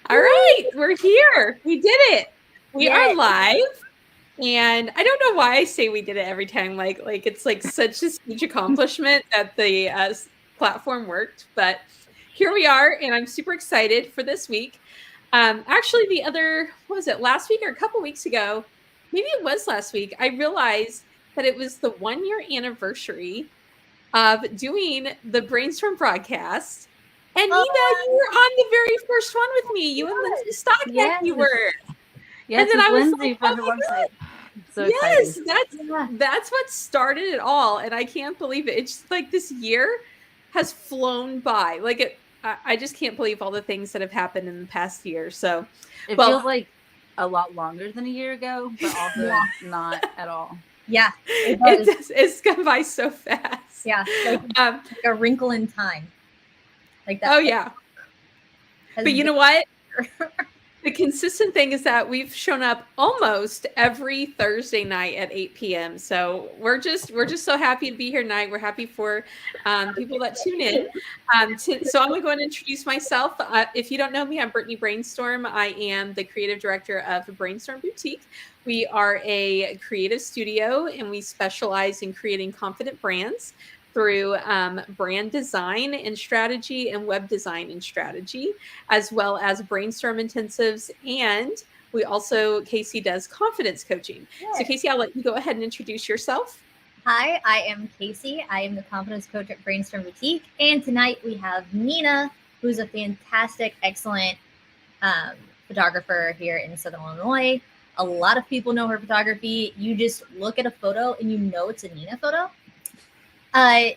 All right, we're here. We did it. We are Yes. live. And I don't know why I say we did it every time. Like it's like such a huge accomplishment that the platform worked. But here we are, and I'm super excited for this week. Actually, what was it, last week or a couple weeks ago? Maybe it was last week. I realized that it was the 1 year anniversary of doing the Brainstorm broadcast. And Nina, Oh, you were on the very first one with me. You and Lindsay Stockheck, Yes. you were. And Yes, then with I was like, Lindsay for oh her my website. God. So exciting. Yes, that's yeah. that's what started it all. And I can't believe it. It's just like this year has flown by. I just can't believe all the things that have happened in the past year. So, It well, feels like a lot longer than a year ago, but also Yeah. not at all. Yeah. It it does. does, it's gone by so fast. Yeah. Like Um, a wrinkle in time. Like that oh yeah. has But you been know what? The consistent thing is that we've shown up almost every Thursday night at 8 p.m. So we're just so happy to be here tonight. We're happy for people that tune in. So I'm going to go ahead and introduce myself. If you don't know me, I'm Brittany Brainstorm. I am the creative director of Brainstorm Boutique. We are a creative studio, and we specialize in creating confident brands through brand design and strategy and web design and strategy, as well as brainstorm intensives. And we also, Casey does confidence coaching. So, Yes. Casey, I'll let you go ahead and introduce yourself. Hi, I am Casey. I am the confidence coach at Brainstorm Boutique. And tonight we have Nina, who's a fantastic, excellent um, photographer here in Southern Illinois. A lot of people know her photography. You just look at a photo and you know it's a Nina photo.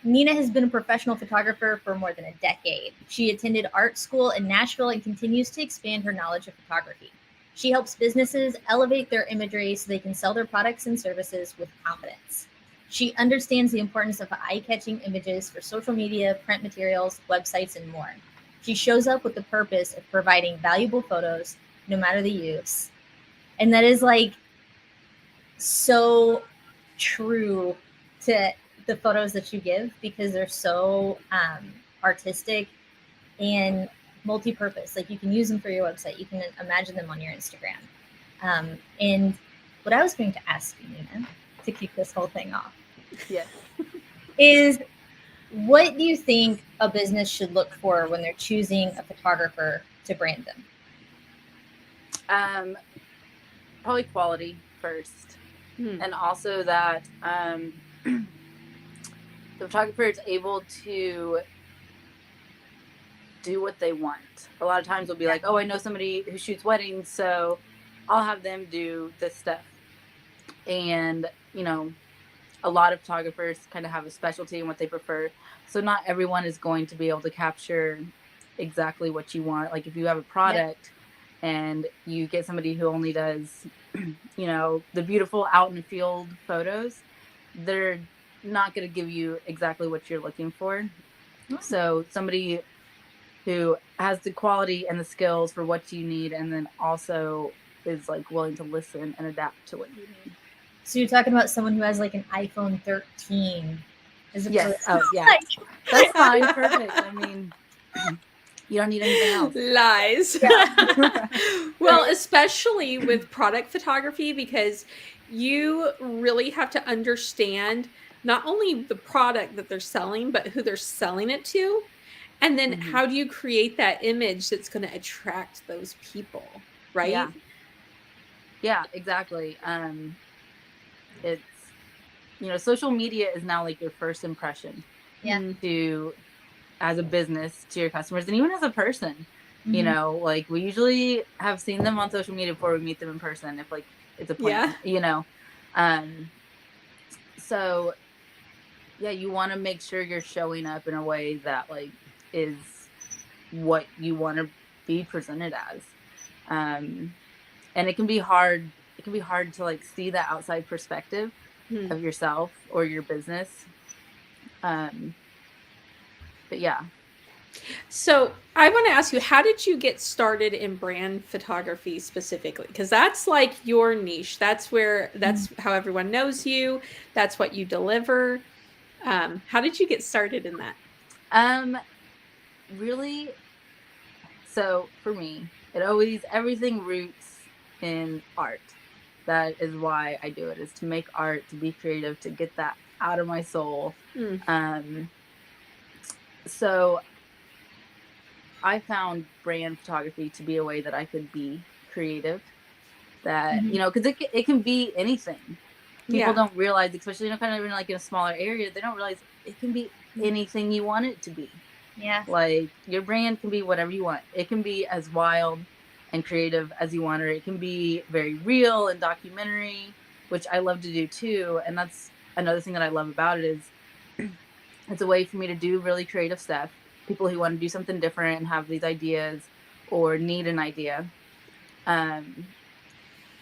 Nina has been a professional photographer for more than a decade. She attended art school in Nashville and continues to expand her knowledge of photography. She helps businesses elevate their imagery so they can sell their products and services with confidence. She understands the importance of eye-catching images for social media, print materials, websites, and more. She shows up with the purpose of providing valuable photos, no matter the use. And that is like so true to the photos that you give because they're so artistic and multi-purpose. Like you can use them for your website. You can imagine them on your Instagram. And what I was going to ask you, Nina, to kick this whole thing off, Yes. is what do you think a business should look for when they're choosing a photographer to brand them? Probably quality first. And also that the photographer is able to do what they want. A lot of times they'll be like, oh, I know somebody who shoots weddings, so I'll have them do this stuff. And, a lot of photographers kind of have a specialty in what they prefer. So not everyone is going to be able to capture exactly what you want. Like if you have a product and you get somebody who only does, the beautiful out in the field photos, they're not going to give you exactly what you're looking for. So somebody who has the quality and the skills for what you need, and then also is like willing to listen and adapt to what you need. So you're talking about someone who has like an iPhone 13. Yes. Oh, yeah. That's fine. Perfect. I mean, you don't need anything else. Lies. Yeah. Well, especially with product photography, because you really have to understand not only the product that they're selling, but who they're selling it to. And then how do you create that image that's going to attract those people, right? Yeah, exactly. It's, social media is now like your first impression to, as a business, to your customers, and even as a person. Like we usually have seen them on social media before we meet them in person, if like it's a plan. So yeah, you want to make sure you're showing up in a way that like is what you want to be presented as. And it can be hard to like see the outside perspective of yourself or your business. But yeah. So I want to ask you, how did you get started in brand photography specifically? Because that's like your niche. That's how everyone knows you. That's what you deliver. How did you get started in that? Really, so for me, everything roots in art. That is why I do it, is to make art, to be creative, to get that out of my soul. So I found brand photography to be a way that I could be creative. That, because it can be anything. People don't realize, especially kind of in like in a smaller area, they don't realize it can be anything you want it to be. Yeah. Like your brand can be whatever you want. It can be as wild and creative as you want, or it can be very real and documentary, which I love to do too. And that's another thing that I love about it, is it's a way for me to do really creative stuff. People who want to do something different and have these ideas or need an idea.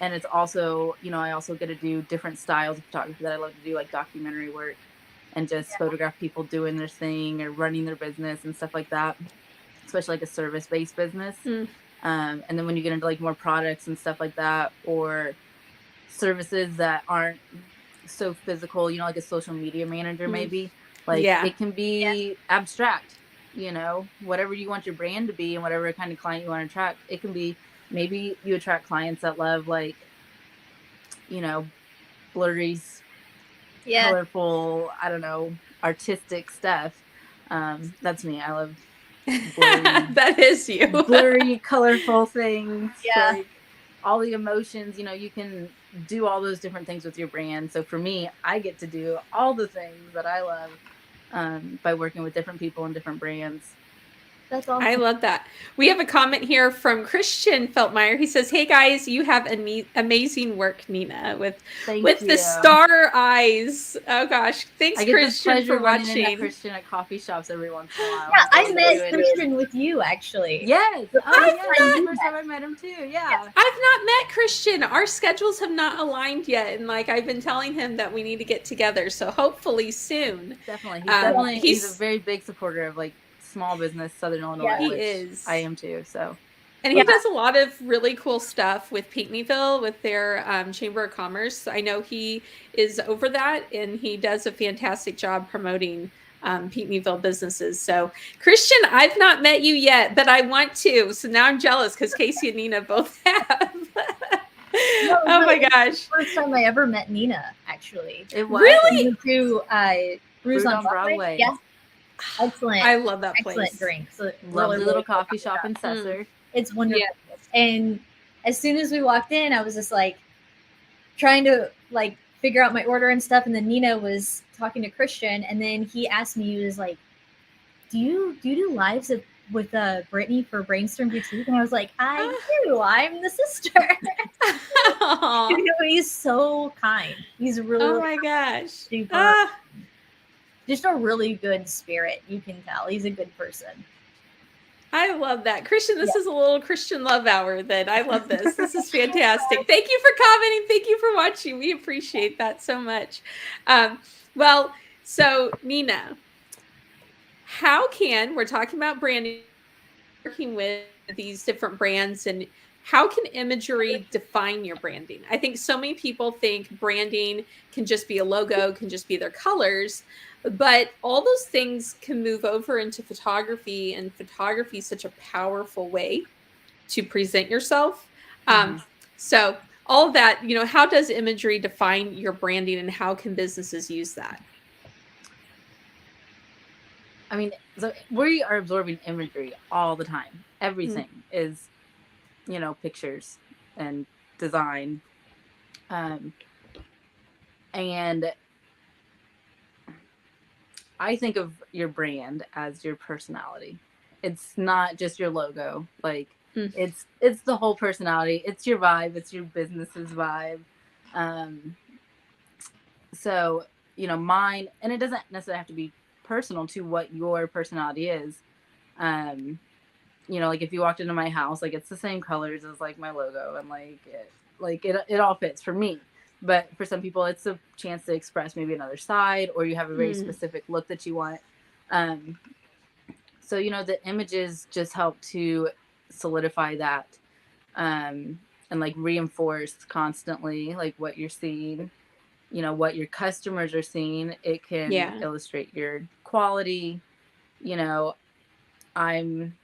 And it's also, I also get to do different styles of photography that I love to do, like documentary work, and just photograph people doing their thing or running their business and stuff like that, especially like a service-based business. And then when you get into like more products and stuff like that, or services that aren't so physical, like a social media manager, maybe, like it can be abstract, whatever you want your brand to be and whatever kind of client you want to attract. It can be, maybe you attract clients that love like, blurry, colorful, I don't know, artistic stuff. That's me. I love blurry, that is you. blurry, colorful things. Yeah. Like all the emotions, you can do all those different things with your brand. So for me, I get to do all the things that I love by working with different people and different brands. That's awesome. I love that. We have a comment here from Christian Feltmeyer. He says, "Hey guys, you have amazing work, Nina, with the star eyes." Oh gosh, thanks Christian for watching. Christian at coffee shops every once in a while. Yeah, I met Christian with you actually. Yes. Oh yeah, the first time I met him too. Yeah. I've not met Christian. Our schedules have not aligned yet, and like I've been telling him that we need to get together. So hopefully soon. Definitely. He's a very big supporter of like small business, Southern Illinois. Yeah, he is. I am too. So, and he does a lot of really cool stuff with Pinckneyville, with their Chamber of Commerce. I know he is over that, and he does a fantastic job promoting Pinckneyville businesses. So, Christian, I've not met you yet, but I want to. So now I'm jealous because Casey and Nina both have. Oh my gosh! First time I ever met Nina, actually. It was really to Brews on Broadway. Yeah. Excellent. I love that place. Excellent drink. So lovely little coffee shop in Cesar. It's wonderful. Yeah. And as soon as we walked in, I was just like trying to like figure out my order and stuff. And then Nina was talking to Christian, and then he asked me, he was like, "Do you do lives with Brittany for Brainstorm Boutique?" And I was like, "I do. I'm the sister." He's so kind. He's really. Oh my gosh. Super. Just a really good spirit. You can tell he's a good person. I love that. Christian, this is a little Christian love hour then. I love this. This is fantastic. Thank you for commenting. Thank you for watching. We appreciate that so much. Well, so Nina, we're talking about branding, working with these different brands, and how can imagery define your branding? I think so many people think branding can just be a logo, can just be their colors. But all those things can move over into photography, and photography is such a powerful way to present yourself. So all of that, how does imagery define your branding, and how can businesses use that? I mean, so we are absorbing imagery all the time. Everything is, pictures and design. And I think of your brand as your personality. It's not just your logo. Like it's the whole personality. It's your vibe. It's your business's vibe. So, mine, and it doesn't necessarily have to be personal to what your personality is. Like if you walked into my house, like it's the same colors as like my logo, and it all fits for me. But for some people, it's a chance to express maybe another side, or you have a very specific look that you want. So, the images just help to solidify that and like reinforce constantly like what you're seeing, what your customers are seeing. It can illustrate your quality. I'm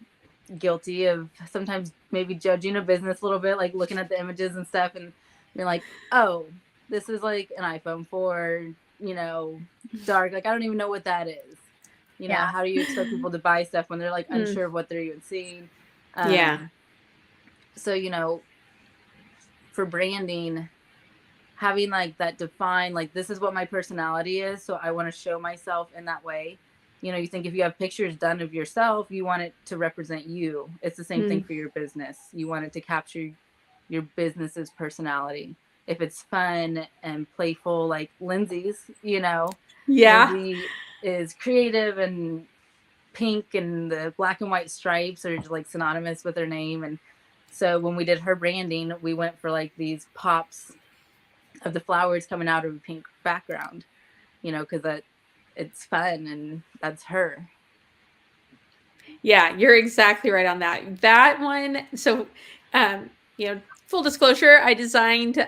guilty of sometimes maybe judging a business a little bit, like looking at the images and stuff and being like, oh, this is like an iPhone 4, dark. Like, I don't even know what that is. Yeah. How do you expect people to buy stuff when they're like Mm. unsure of what they're even seeing? Yeah. So, for branding, having like that defined, like, this is what my personality is. So I want to show myself in that way. You think if you have pictures done of yourself, you want it to represent you. It's the same thing for your business. You want it to capture your business's personality. If it's fun and playful, like Lindsay's, Yeah. Lindsay is creative and pink, and the black and white stripes are like synonymous with her name. And so when we did her branding, we went for like these pops of the flowers coming out of a pink background, because it's fun and that's her. Yeah, you're exactly right on that. That one. So, full disclosure, I designed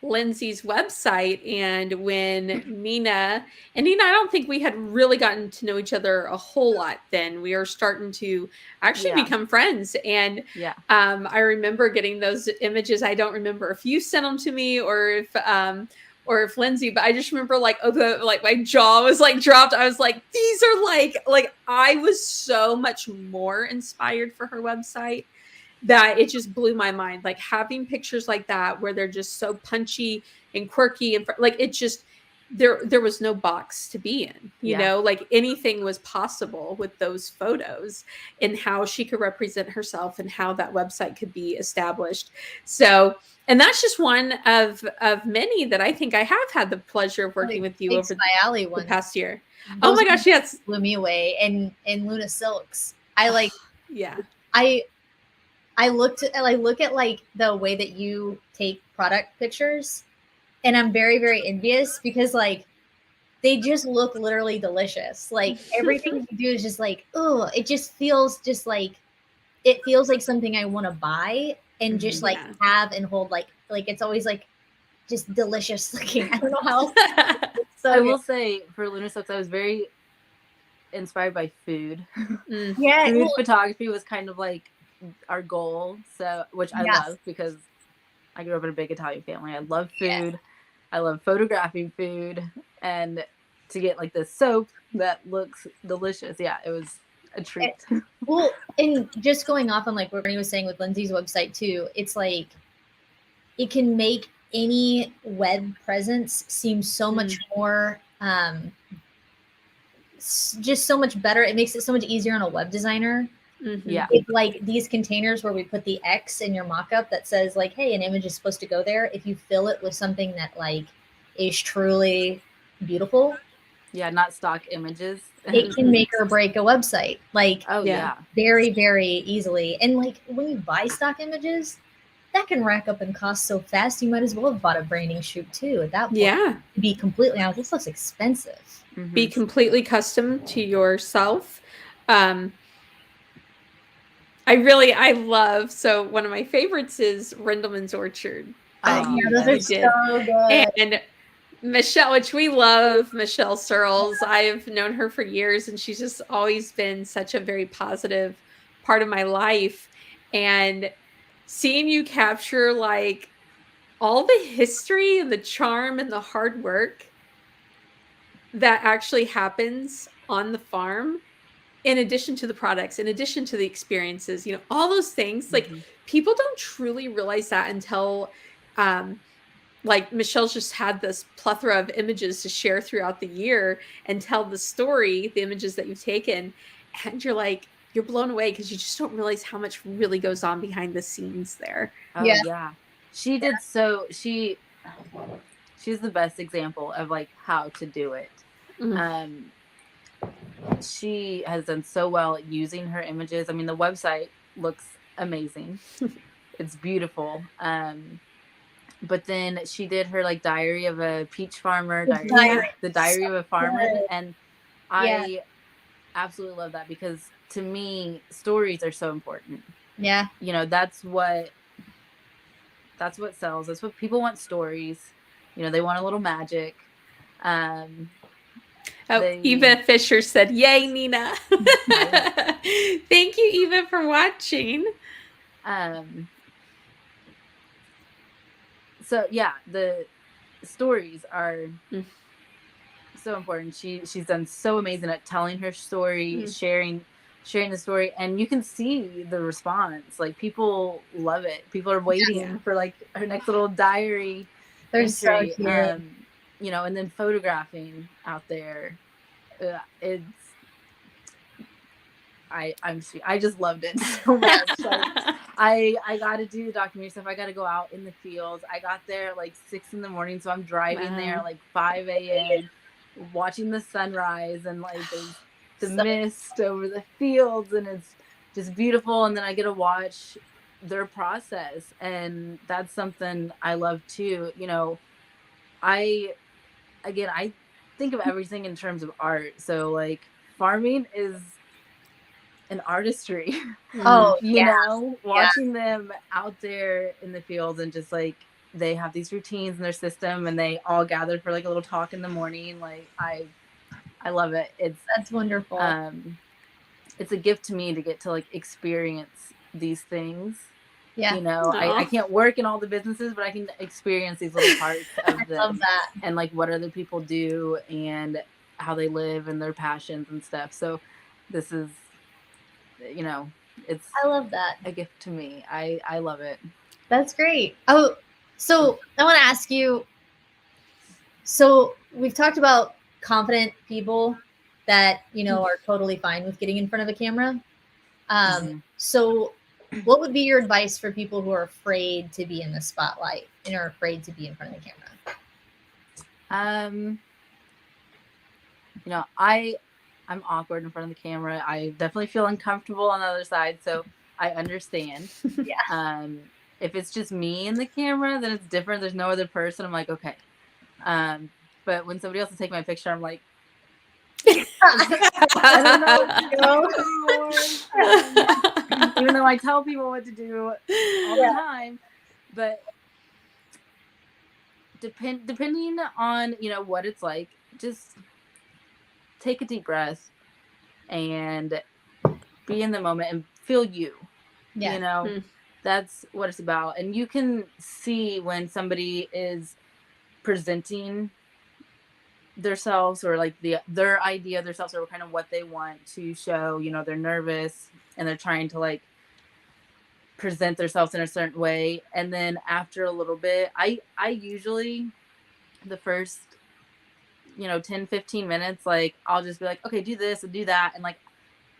Lindsay's website, and when Nina, I don't think we had really gotten to know each other a whole lot then. We were starting to actually become friends. And I remember getting those images. I don't remember if you sent them to me or if Lindsay, but I just remember like my jaw was like dropped. I was like, these are like I was so much more inspired for her website that it just blew my mind. Like having pictures like that where they're just so punchy and quirky and like it just there was no box to be in, like anything was possible with those photos and how she could represent herself and how that website could be established. So, and that's just one of many that I think I have had the pleasure of working with you over the past year. Oh my gosh, yes. Blew me away. And Luna Silks. I like, yeah. I look at like the way that you take product pictures, and I'm very, very envious because like they just look literally delicious. Like everything you do is just like, oh, it just feels like something I want to buy and just like have and hold. Like it's always like just delicious looking. I don't know how else. So I will say for Luna Silks, I was very inspired by food. Yeah, food photography was kind of like our goal. So, which I love because I grew up in a big Italian family. I love food. Yeah. I love photographing food, and to get like this soap that looks delicious. Yeah, it was a treat. Well, and just going off on like what Bernie was saying with Lindsay's website too, it's like it can make any web presence seem so much more just so much better. It makes it so much easier on a web designer. Yeah. If like these containers where we put the X in your mock-up that says like, hey, an image is supposed to go there. If you fill it with something that like is truly beautiful. Yeah, not stock images. It can make or break a website. Like, very, very easily. And like when you buy stock images, that can rack up and cost so fast. You might as well have bought a branding shoot too at that point. Yeah. To be completely honest, this looks expensive. Be completely custom to yourself. I love, so one of my favorites is Rindelmans Orchard. Those are so good. And Michelle, which we love, Michelle Searles. I've known her for years, and she's just always been such a very positive part of my life. And seeing you capture like all the history and the charm and the hard work that actually happens on the farm, in addition to the products, in addition to the experiences, all those things, like people don't truly realize that until, like Michelle's just had this plethora of images to share throughout the year and tell the story, the images that you've taken. And you're blown away because you just don't realize how much really goes on behind the scenes there. Oh yeah. She did she's the best example of like how to do it. She has done so well at using her images. I mean, the website looks amazing. It's beautiful. But then she did her like diary of a peach farmer, the diary of a farmer. And I absolutely love that because to me, stories are so important. Yeah. That's what sells. That's what people want, stories. They want a little magic. Oh, Eva Fisher said, "Yay, Nina!" Thank you, Eva, for watching. So yeah, the stories are so important. She's done so amazing at telling her story, sharing the story, and you can see the response. Like, people love it. People are waiting for like her next little diary They're so entry. cute. You know, and then photographing out there. It's I just loved it so much. Like, I got to do the documentary stuff. I got to go out in the fields. I got there at like 6 a.m, so I'm driving there like 5 a.m, watching the sunrise, and like there's the mist over the fields, and it's just beautiful. And then I get to watch their process, and that's something I love too. You know, I think of everything in terms of art. So like, farming is an artistry. Oh, you know, watching them out there in the fields, and just like, they have these routines in their system, and they all gather for like a little talk in the morning. Like, I love it. That's wonderful. It's a gift to me to get to like experience these things. Yeah. You know, I can't work in all the businesses, but I can experience these little parts of this. Love that. And like what other people do and how they live and their passions and stuff. So this is, you know, I love that. A gift to me. I love it. That's great. Oh, so I want to ask you, so we've talked about confident people that, you know, are totally fine with getting in front of a camera. So what would be your advice for people who are afraid to be in the spotlight and are afraid to be in front of the camera? You know, I'm awkward in front of the camera. I definitely feel uncomfortable on the other side, so I understand. Yeah. If it's just me in the camera, then it's different. There's no other person. I'm like, okay. But when somebody else is taking my picture, I'm like, I don't know what to do. Even though I tell people what to do all the time, but depending on, you know, what it's like, just take a deep breath and be in the moment and feel you. You know, that's what it's about. And you can see when somebody is presenting themselves, or like their idea of themselves, or kind of what they want to show. You know, they're nervous and they're trying to like present themselves in a certain way. And then after a little bit, I usually, the first, you know, 10-15 minutes, like, I'll just be like, okay, do this and do that. And like,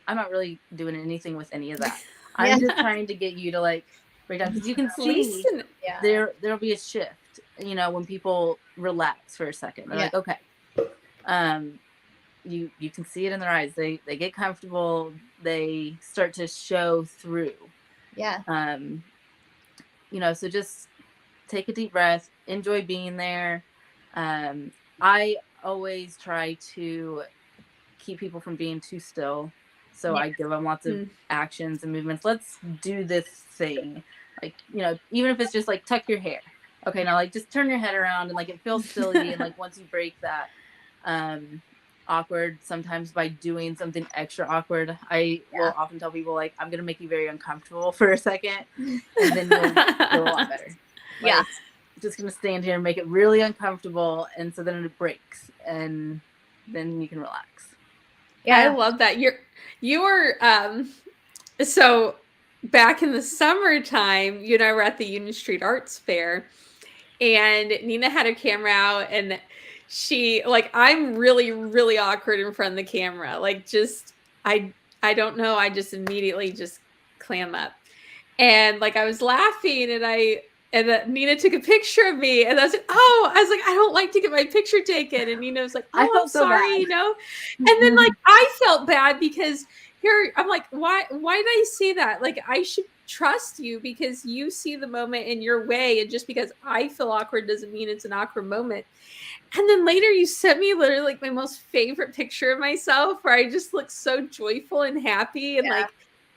I'm not really doing anything with any of that. I'm just trying to get you to like break down, because you can see there'll be a shift, you know, when people relax for a second. They're like, okay. You can see it in their eyes. They get comfortable. They start to show through. Yeah. You know, so just take a deep breath, enjoy being there. I always try to keep people from being too still. So I give them lots of actions and movements. Let's do this thing. Like, you know, even if it's just like tuck your hair. Okay, now like just turn your head around, and like it feels silly. And like once you break that awkward sometimes by doing something extra awkward, I will often tell people like, I'm gonna make you very uncomfortable for a second, and then you'll feel a lot better. Like, just gonna stand here and make it really uncomfortable, and so then it breaks, and then you can relax. Yeah, I love that. You were so back in the summertime, you and I were at the Union Street Arts Fair, and Nina had her camera out, and she, like, I'm really, really awkward in front of the camera. Like, just, I don't know. I just immediately just clam up. And like, I was laughing, and Nina took a picture of me, and I was like, I don't like to get my picture taken. And Nina was like, oh, I'm sorry, you know? And then like, I felt bad because here, I'm like, why did I say that? Like, I should trust you because you see the moment in your way. And just because I feel awkward doesn't mean it's an awkward moment. And then later you sent me literally like my most favorite picture of myself where I just look so joyful and happy and like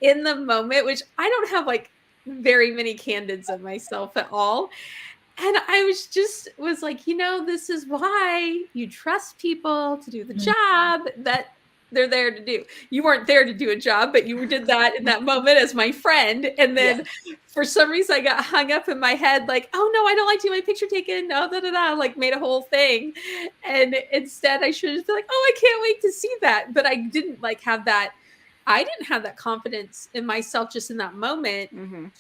in the moment, which I don't have like very many candids of myself at all. And I was like, this is why you trust people to do the job that they're there to do. You weren't there to do a job, but you did that in that moment as my friend. And then for some reason I got hung up in my head, like, oh no, I don't like to get my picture taken. No, like made a whole thing. And instead I should have been like, oh, I can't wait to see that. But I didn't have that confidence in myself just in that moment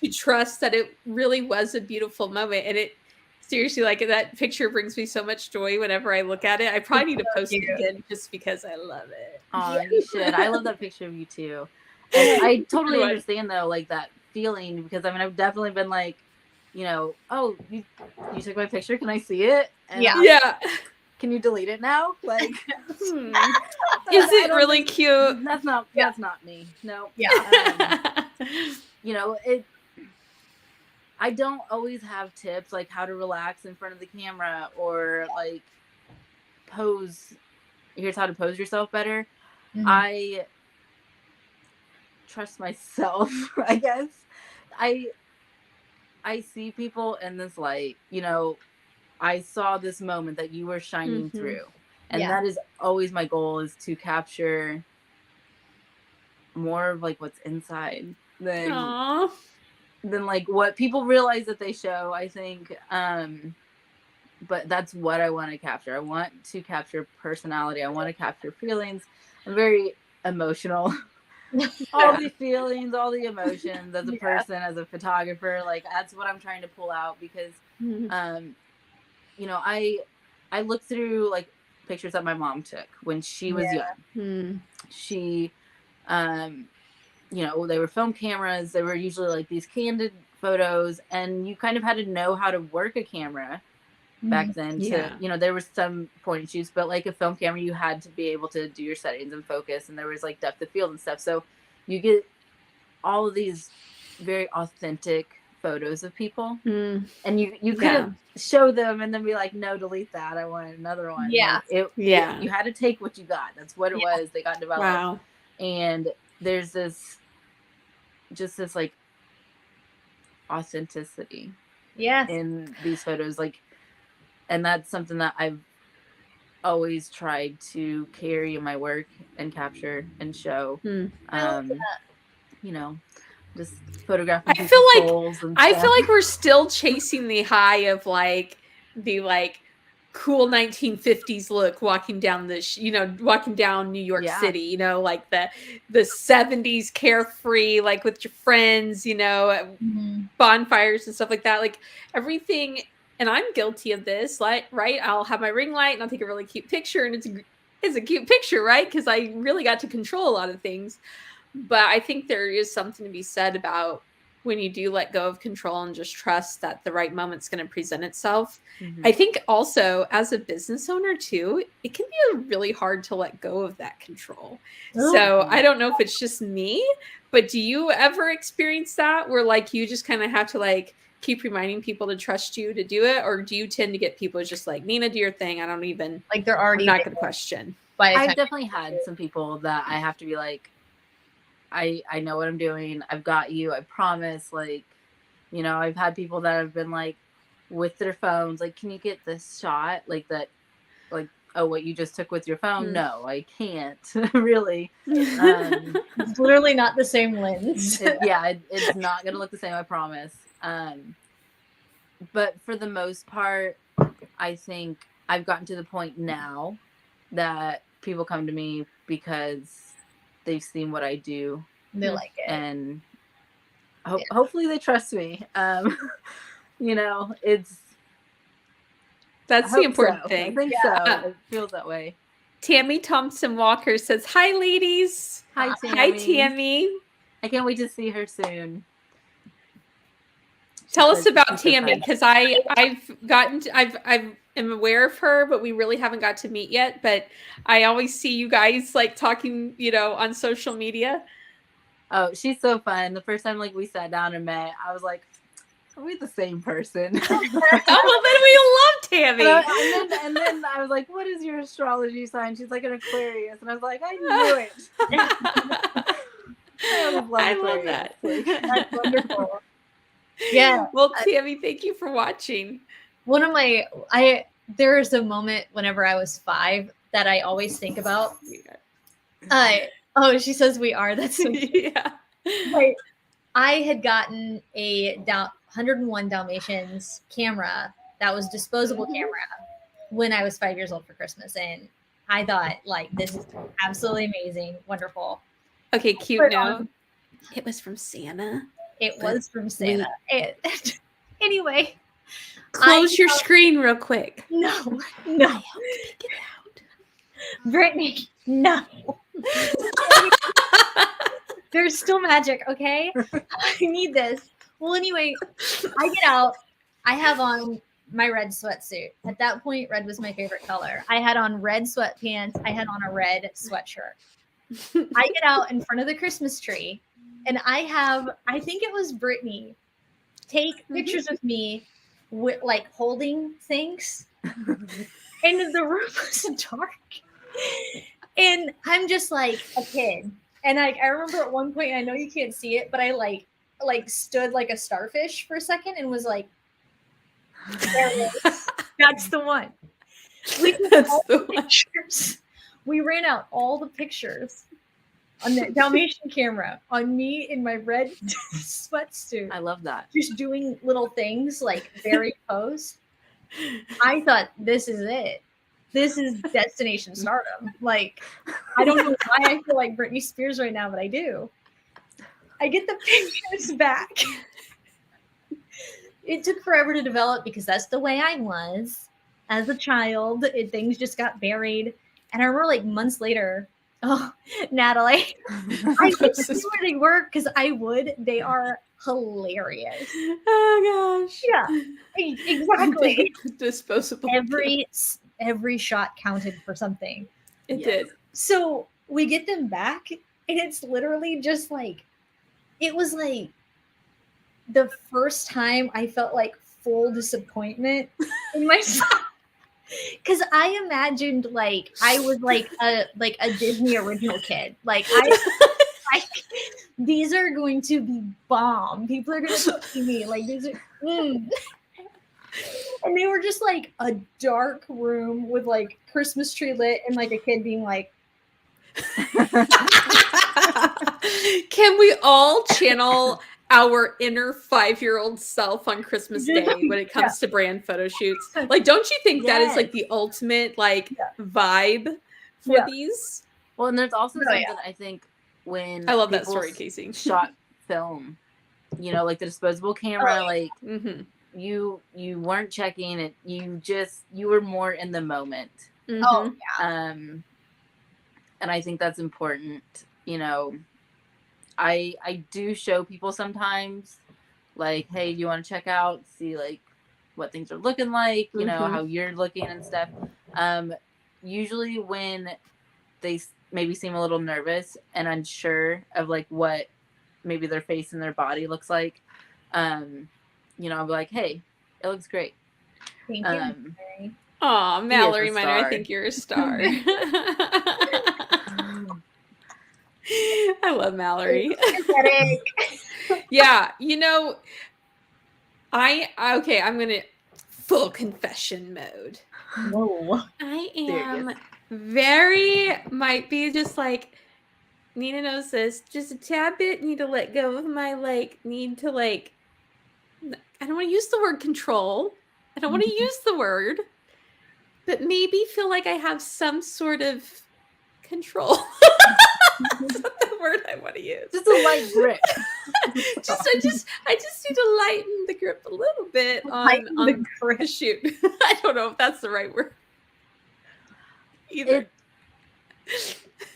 to trust that it really was a beautiful moment. And it seriously, like, that picture brings me so much joy whenever I look at it. I probably need to post it again just because I love it. Oh, you should. I love that picture of you too. And I totally understand though, like that feeling, because I mean, I've definitely been like, oh, you took my picture. Can I see it? And yeah. Can you delete it now? Like, is it really cute? That's not me. No. Yeah. I don't always have tips like how to relax in front of the camera or like pose. Here's how to pose yourself better. I trust myself, I guess. I see people in this light, I saw this moment that you were shining through. And that is always my goal, is to capture more of like what's inside than like what people realize that they show, I think. But that's what I want to capture. I want to capture personality. I want to capture feelings. I'm very emotional. All the feelings, all the emotions as a person, as a photographer, like that's what I'm trying to pull out, because I looked through like pictures that my mom took when she was young. She they were film cameras. They were usually like these candid photos, and you kind of had to know how to work a camera back then to, there was some point and shoots, but like a film camera, you had to be able to do your settings and focus, and there was like depth of field and stuff. So you get all of these very authentic photos of people, and you couldn't show them and then be like, no, delete that, I want another one. Yeah. Like you had to take what you got. That's what it was. They got developed. Wow. And there's this like authenticity in these photos, like, and that's something that I've always tried to carry in my work and capture and show. Just photographing. I feel like we're still chasing the high of like the cool 1950s look, walking down walking down New York City, like the 70s carefree, like with your friends, bonfires and stuff like that, like everything. And I'm guilty of this, like, right? I'll have my ring light and I'll take a really cute picture, and it's a cute picture, right? Because I really got to control a lot of things. But I think there is something to be said about when you do let go of control and just trust that the right moment's going to present itself. I think also as a business owner too, it can be really hard to let go of that control. So I don't know if it's just me, but do you ever experience that where like you just kind of have to like keep reminding people to trust you to do it? Or do you tend to get people just like, Nina, do your thing, I don't even, like, they're already not going to question? I've definitely had some people that I have to be like, I know what I'm doing, I've got you, I promise. Like, I've had people that have been like with their phones, like, can you get this shot like that, like, oh, what you just took with your phone? No, I can't. Really. It's literally not the same lens. It's not gonna look the same, I promise. But for the most part, I think I've gotten to the point now that people come to me because they've seen what I do. They like it. And hopefully they trust me. That's the important thing. I think so. It feels that way. Tammy Thompson Walker says, hi, ladies. Hi, Tammy. Hi, Tammy. I can't wait to see her soon. Tell us about Tammy, because I am aware of her, but we really haven't got to meet yet. But I always see you guys like talking, on social media. Oh, she's so fun. The first time like we sat down and met, I was like, are we the same person? Oh, well, then we love Tammy. And then I was like, what is your astrology sign? She's like an Aquarius. And I was like, I knew it. I love that. That's wonderful. Yeah. Well, Tammy, thank you for watching. There's a moment whenever I was 5 that I always think about. She says we are. That's so cute. Yeah. Like, I had gotten a 101 Dalmatians camera that was disposable camera when I was 5 years old for Christmas, and I thought, like, this is absolutely amazing, wonderful. Okay, cute note. It was from Santa. It was from Santa. Anyway, close your screen real quick. No. I helped pick it out. Brittany, no. There's still magic, okay? I need this. Well, anyway, I get out. I have on my red sweatsuit. At that point, red was my favorite color. I had on red sweatpants. I had on a red sweatshirt. I get out in front of the Christmas tree, and I think it was Brittany, take pictures of me with, like, holding things. And the room was dark. And I'm just like a kid. And I remember at one point, I know you can't see it, but I like stood like a starfish for a second and was like, there it is. That's the one. That's the pictures. We ran out all the pictures on that Dalmatian camera on me in my red sweatsuit. I love that. Just doing little things, like very posed. I thought, this is it. This is destination stardom. Like, I don't know why I feel like Britney Spears right now, but I do. I get the pictures back. It took forever to develop because that's the way I was as a child. Things just got buried. And I remember, like, months later, oh, Natalie, I didn't see where they were because I would. They are hilarious. Oh, gosh. Yeah, exactly. Disposable. Every shot counted for something. It did. So we get them back, and it's literally just like, it was like the first time I felt like full disappointment in myself. Because I imagined, like, I was like a Disney original kid. Like, these are going to be bomb. People are going to see me. Like, these are. And they were just like a dark room with like Christmas tree lit and like a kid being like, can we all channel our inner 5-year-old self on Christmas Day when it comes to brand photo shoots? Like, don't you think that is like the ultimate like vibe for these? Well, and there's also something I think when I love that story, Casey. Shot film, you know, like the disposable camera, like you weren't checking it. You were more in the moment. Oh yeah. And I think that's important. You know, I do show people sometimes, like, hey, do you want to check out, see like what things are looking like, you know, how you're looking and stuff. Usually when they maybe seem a little nervous and unsure of like what maybe their face and their body looks like, you know, I'll be like, hey, it looks great. Thank you. Aw, Mallory Minor, I think you're a star. I love Mallory. Yeah, you know, I'm gonna full confession mode. Whoa. I am might be just like, Nina knows this, just a tad bit need to let go of my need to I don't want to use the word control. I don't want to use the word, but maybe feel like I have some sort of control. That's not the word I want to use. Just a light grip. I just need to lighten the grip a little bit on the shoot. I don't know if that's the right word either.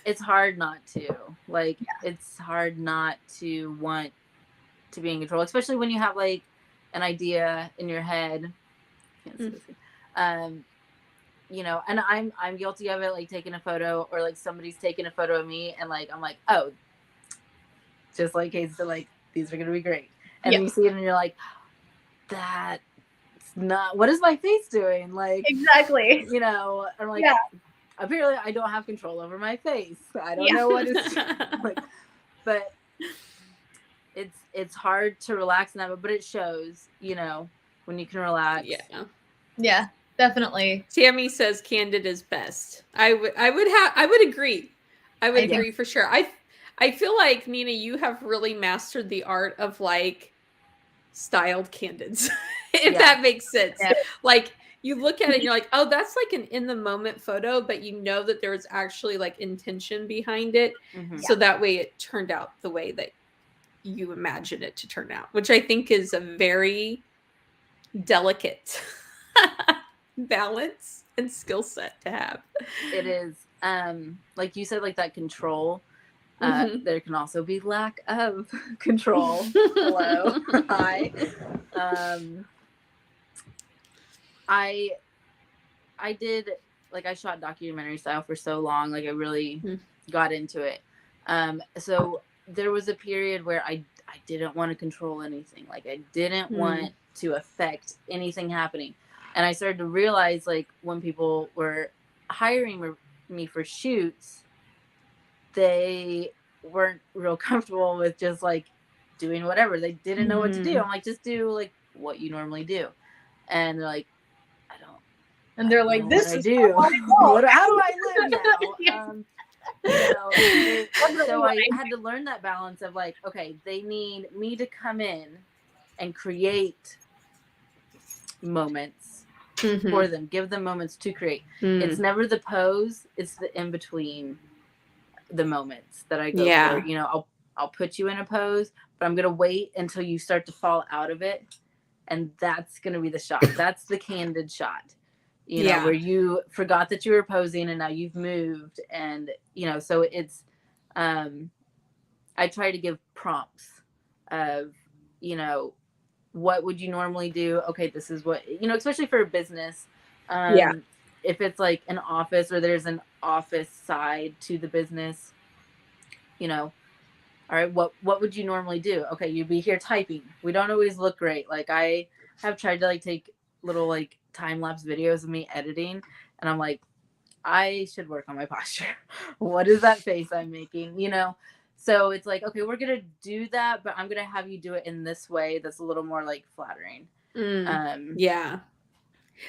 It's hard not to. Like, it's hard not to want to be in control, especially when you have like an idea in your head. You know, and I'm guilty of it, like taking a photo or like somebody's taking a photo of me and like I'm like, oh, just like Casey said, like, these are gonna be great. And then you see it and you're like, that's not, what is my face doing? Like, exactly. You know, I'm like, apparently I don't have control over my face. I don't know what it's like, but it's hard to relax in that, but it shows, you know, when you can relax. Yeah, definitely. Tammy says candid is best. I would agree. I would agree for sure. I feel like, Nina, you have really mastered the art of like styled candids, if that makes sense. Yeah. Like you look at it and you're like, oh, that's like an in the moment photo, but you know that there's actually like intention behind it. So that way it turned out the way that you imagine it to turn out, which I think is a very delicate balance and skill set to have. It is. Like you said, like that control. There can also be lack of control. Hello. Hi. I did, like, I shot documentary style for so long. Like I really got into it. So there was a period where I didn't want to control anything. Like I didn't want to affect anything happening. And I started to realize, like, when people were hiring me for shoots, they weren't real comfortable with just like doing whatever. They didn't know what to do. I'm like, just do like what you normally do. And they're like, I don't. And they're like, this is do. How do I live now? So I had to learn that balance of like, okay, they need me to come in and create moments for them, give them moments to create. It's never the pose, it's the in between the moments that I go for. You know, I'll put you in a pose, but I'm gonna wait until you start to fall out of it, and that's gonna be the shot. That's the candid shot. You know, where you forgot that you were posing and now you've moved. And, you know, so it's, I try to give prompts of, you know, what would you normally do? Okay, this is what, you know, especially for a business. If it's like an office or there's an office side to the business, you know, all right, what would you normally do? Okay, you'd be here typing. We don't always look great. Like I have tried to like take little like time-lapse videos of me editing, and I'm like, I should work on my posture. What is that face I'm making, you know? So it's like, okay, we're gonna do that, but I'm gonna have you do it in this way that's a little more like flattering.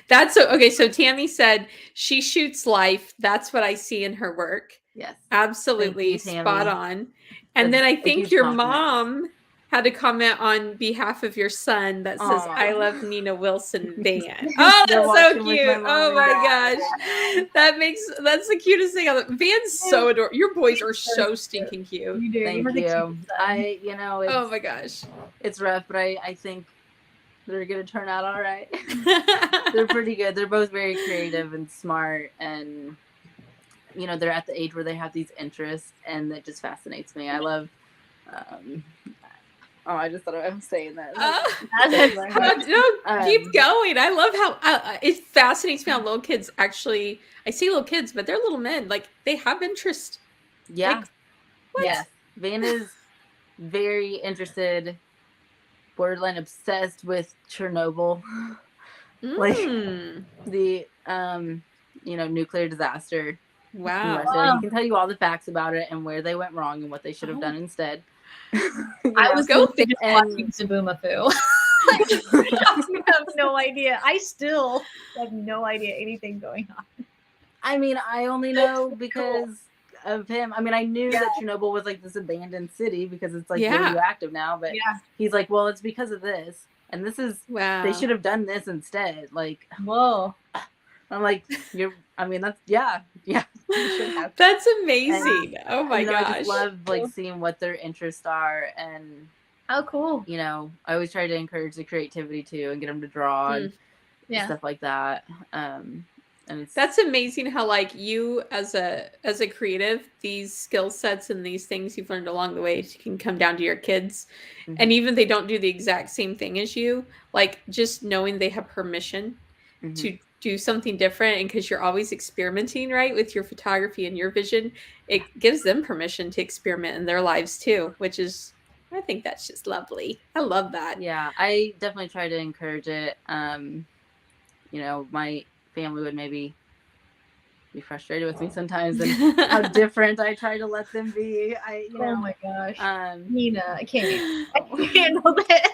That's okay. So Tammy said she shoots life. That's what I see in her work. Yes, absolutely, spot on. And then I think your mom had a comment on behalf of your son that says, I love Nina Wilson Van. Oh, that's so cute. Oh my gosh. That's the cutest thing. Van's so adorable. Your boys are so stinking cute. You do. Thank you. You know, it's, oh my gosh. It's rough, but I think they're going to turn out all right. They're pretty good. They're both very creative and smart, and you know, they're at the age where they have these interests, and that just fascinates me. I love, I just thought I was saying that. No, keep going. I love how it fascinates me how little kids actually, I say little kids, but they're little men. Like they have interest. Yeah. Like, what? Yeah. Van is very interested, borderline obsessed with Chernobyl. Like the, you know, nuclear disaster. Wow. He can tell you all the facts about it and where they went wrong and what they should have done instead. I was watching Zaboomafoo. I have no idea. I still have no idea anything going on. I mean, I only know because of him. I mean, I knew that Chernobyl was like this abandoned city because it's like radioactive now, but he's like, well, it's because of this. And this is, they should have done this instead. Like, whoa. I'm like, that's, yeah. That's amazing. And, oh my gosh. I just love like seeing what their interests are, and how cool. You know, I always try to encourage the creativity too and get them to draw and stuff like that. And that's amazing how like you as a creative, these skill sets and these things you've learned along the way can come down to your kids. And even they don't do the exact same thing as you, like just knowing they have permission to do something different, and because you're always experimenting, right, with your photography and your vision, it gives them permission to experiment in their lives too, which is, I think that's just lovely. I love that. Yeah, I definitely try to encourage it. You know, my family would maybe be frustrated with me sometimes and how different I try to let them be. Oh my gosh. Nina, I can't handle this.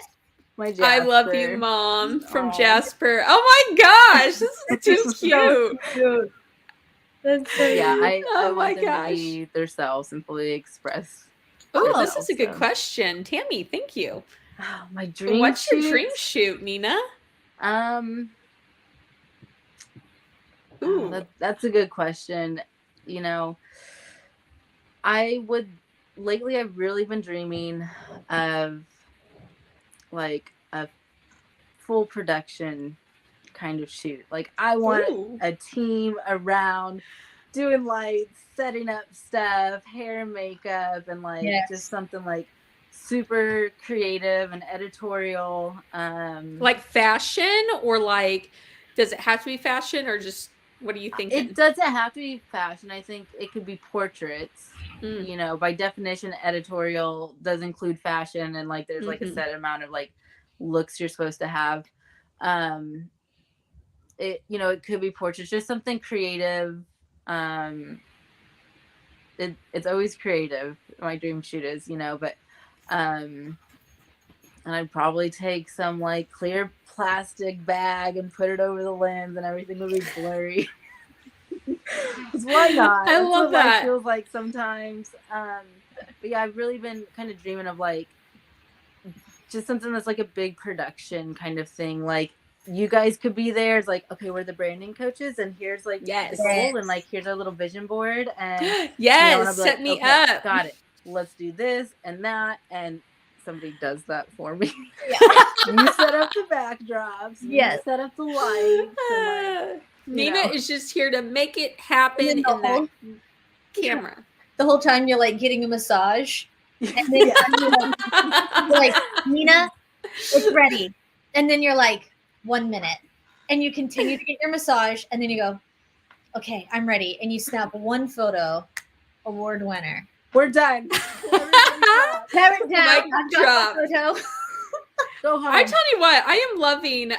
My Jasper. I love you, Mom, from Aw. Jasper. Oh my gosh, this is too cute. Cute. That's so Yeah, cute. I Oh my want them gosh. to be themselves and fully express. Oh, this themselves, is a good so. question. Tammy, thank you. Oh, my dream What's shoot? your dream shoot, Nina? Ooh. That's a good question. You know, lately I've really been dreaming of like a full production kind of shoot. Like I want Ooh. a team around doing lights, setting up stuff, hair and makeup, and like just something like super creative and editorial. Like fashion, or like, does it have to be fashion, or just what are you thinking? It doesn't have to be fashion. I think it could be portraits. You know, by definition, editorial does include fashion, and like there's like a set amount of like looks you're supposed to have. It, you know, it could be portraits, just something creative. It's always creative. My dream shoot is, you know, but and I'd probably take some like clear plastic bag and put it over the lens, and everything would be blurry. Why not? I love that. Life feels like sometimes. But yeah, I've really been kind of dreaming of like just something that's like a big production kind of thing. Like you guys could be there. It's like, okay, we're the branding coaches, and here's like the goal, and like here's our little vision board, and yes, set like, me up. Got it. Let's do this and that, and somebody does that for me. Yeah. You set up the backdrops. Yes. You set up the lights. And, like, Nina is just here to make it happen in that camera. The whole time you're like getting a massage, and then you're like, Nina, it's ready. And then you're like, 1 minute. And you continue to get your massage, and then you go, okay, I'm ready. And you snap one photo, award winner. We're done. Have it down. Drop. Go home. I tell you what, I am loving.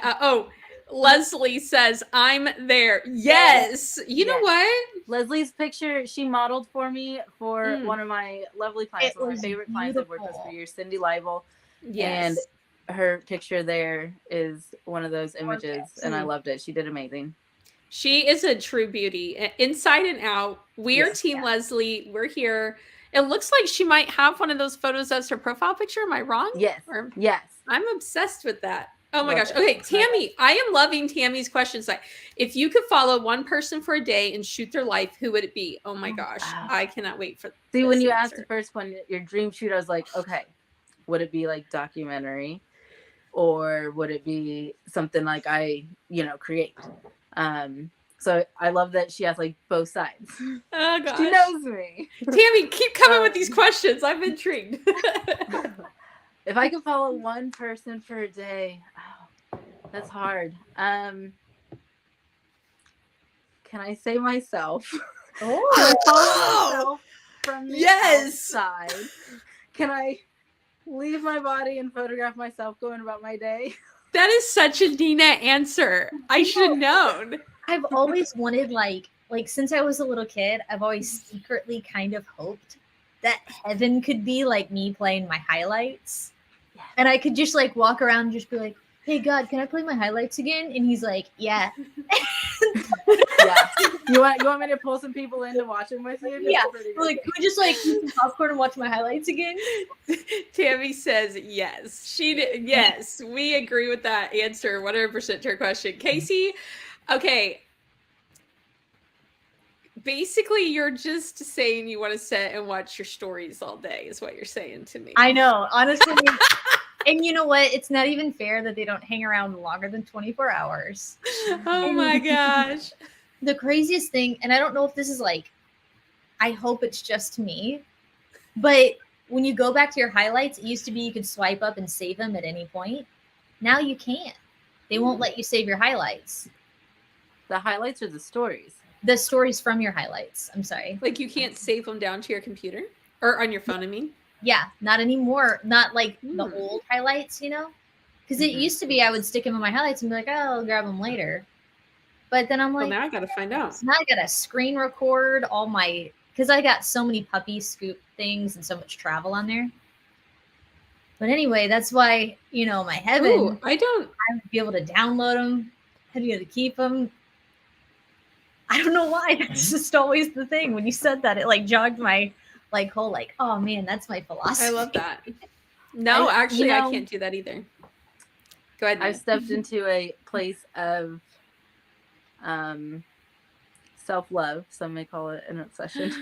Leslie says, I'm there. Yes. You know what? Leslie's picture, she modeled for me for one of my lovely clients. One of my favorite clients I've worked with for years, Cindy Leibel. Yes. And her picture there is one of those images, and I loved it. She did amazing. She is a true beauty, inside and out. We are Team Leslie. We're here. It looks like she might have one of those photos as her profile picture. Am I wrong? Yes. Yes. I'm obsessed with that. Oh my gosh. Okay, Tammy, I am loving Tammy's questions. Like, if you could follow one person for a day and shoot their life, who would it be? Oh my gosh. I cannot wait for See, when you asked the first one, your dream shoot, I was like, okay, would it be like documentary? Or would it be something like I, create? So I love that she has like both sides. Oh gosh. She knows me. Tammy, keep coming with these questions. I'm intrigued. If I could follow one person for a day, that's hard. Can I say myself? Oh, follow myself from the outside. Can I leave my body and photograph myself going about my day? That is such a Nina answer. I should have known. I've always wanted, like since I was a little kid, I've always secretly kind of hoped that heaven could be like me playing my highlights. Yeah. And I could just like walk around and just be like, hey God, can I play my highlights again? And he's like, yeah. Yeah. You want me to pull some people in to watch them with you? Yeah. Like, can we just like eat some popcorn and watch my highlights again? Tammy says yes. She did. Yes. We agree with that answer 100% to her question. Casey, okay. Basically, you're just saying you want to sit and watch your stories all day is what you're saying to me. I know, honestly. And you know what? It's not even fair that they don't hang around longer than 24 hours. Oh my gosh. The craziest thing, and I don't know if this is like, I hope it's just me, but when you go back to your highlights, it used to be you could swipe up and save them at any point. Now you can't. They won't let you save your highlights. The highlights are the stories. The stories from your highlights. I'm sorry. Like you can't save them down to your computer or on your phone, I mean? Yeah, not anymore. Not like the old highlights, Because it used to be I would stick them in my highlights and be like, oh, I'll grab them later. But then I'm like, well, now I got to find out. So now I got to screen record all my, because I got so many puppy scoop things and so much travel on there. But anyway, that's why, my heaven, Ooh, I don't. I would be able to download them. I'd be able to keep them. I don't know why. That's just always the thing. When you said that, it like jogged my whole oh man, that's my philosophy. I love that. No, actually, I can't do that either. Go ahead. I've stepped into a place of self-love, some may call it an obsession.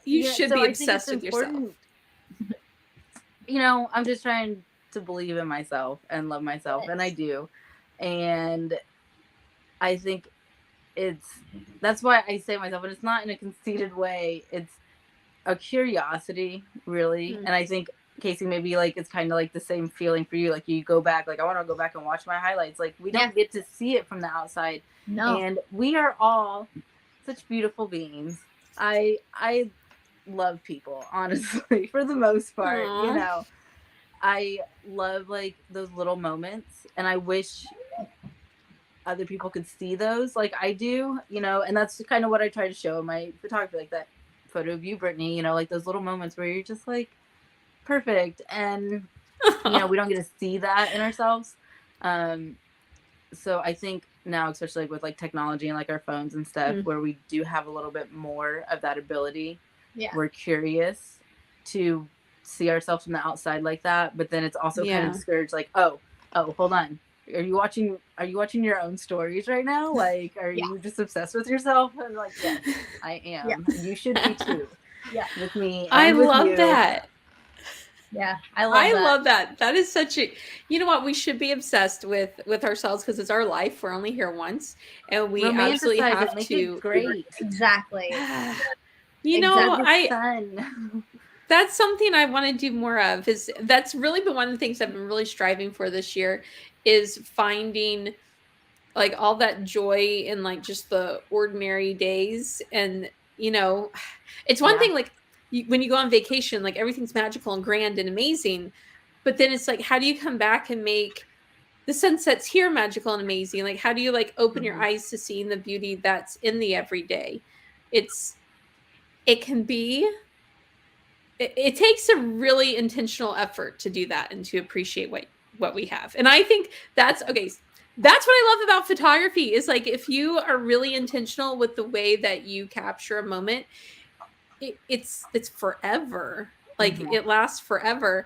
You should be obsessed with yourself. I'm just trying to believe in myself and love myself, and I do. And I think that's why I say myself, and it's not in a conceited way. It's a curiosity, really. Mm-hmm. And I think, Casey, maybe it's kind of the same feeling for you. You go back, I want to go back and watch my highlights. We don't get to see it from the outside. No. And we are all such beautiful beings. I love people, honestly, for the most part. Aww. I love those little moments, and I wish other people could see those like I do, and that's kind of what I try to show in my photography, that photo of you, Brittany, those little moments where you're just perfect, and we don't get to see that in ourselves. So I think now, especially with technology and our phones and stuff, where we do have a little bit more of that ability, we're curious to see ourselves from the outside like that, but then it's also kind of discouraged, oh, hold on, are you watching your own stories right now? Are you just obsessed with yourself? And yes, I am. You should be too. With me. I love that. Yeah, I love that. That is such a, you know what, we should be obsessed with ourselves, because it's our life. We're only here once, and we absolutely have to. Great. Exactly. That's something I want to do more of. That's really been one of the things I've been really striving for this year, is finding all that joy in just the ordinary days. And it's one thing when you go on vacation, everything's magical and grand and amazing, but then it's how do you come back and make the sunsets here magical and amazing? How do you open your eyes to seeing the beauty that's in the everyday? It takes a really intentional effort to do that and to appreciate what we have. And I think that's okay. That's what I love about photography, is if you are really intentional with the way that you capture a moment, it's forever. It lasts forever.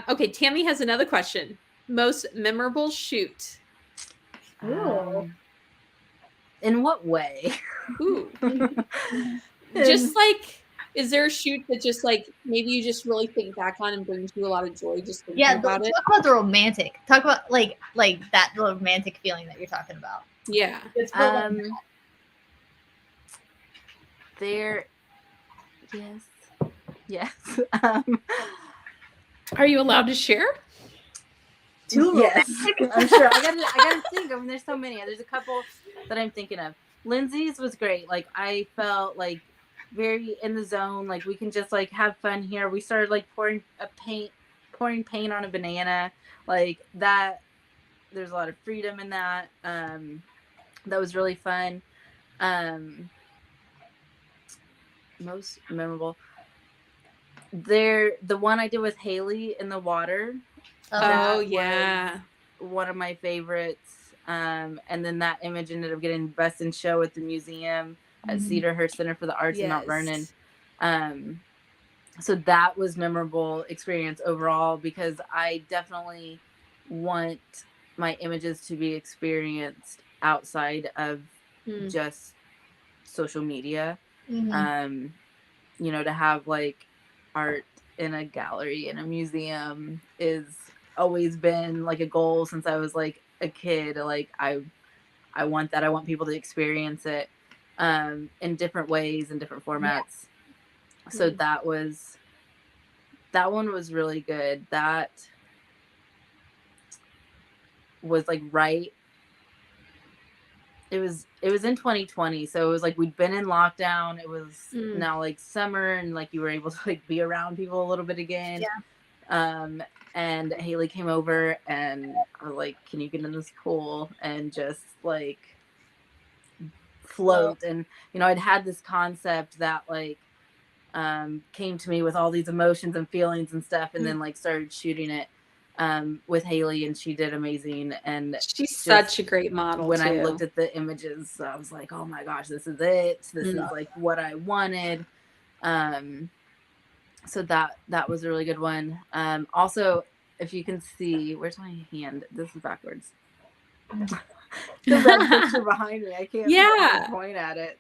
Okay, Tammy has another question. Most memorable shoot. In what way? Ooh. Just is there a shoot that just maybe you just really think back on and brings you a lot of joy just thinking about it? Talk about the romantic. Talk about like that romantic feeling that you're talking about. Yeah. Yes. Are you allowed to share? Yes, I'm sure. I gotta think. There's so many. There's a couple that I'm thinking of. Lindsay's was great. I felt very in the zone. We can just have fun here. We started pouring paint on a banana. That. There's a lot of freedom in that. That was really fun. Most memorable. The one I did with Haley in the water. Oh yeah, one of my favorites. And then that image ended up getting Best in Show at the museum at Cedarhurst Center for the Arts in Mount Vernon. So that was memorable experience overall, because I definitely want my images to be experienced outside of just social media. To have art in a gallery in a museum is always been a goal since I was a kid. I want that. I want people to experience it in different ways, in different formats. So that one was really good. That was right. It was in 2020, so it was we'd been in lockdown. It was now summer, and you were able to be around people a little bit again. And Haley came over and I was can you get in this pool and just float? And I'd had this concept that came to me with all these emotions and feelings and stuff, and then like started shooting it with Haley, and she did amazing. And she's such a great model. When too. I looked at the images, I was like, oh my gosh, this is it. This is like what I wanted. So that was a really good one. Also, if you can see, where's my hand? This is backwards. The red picture behind me. I can't point at it.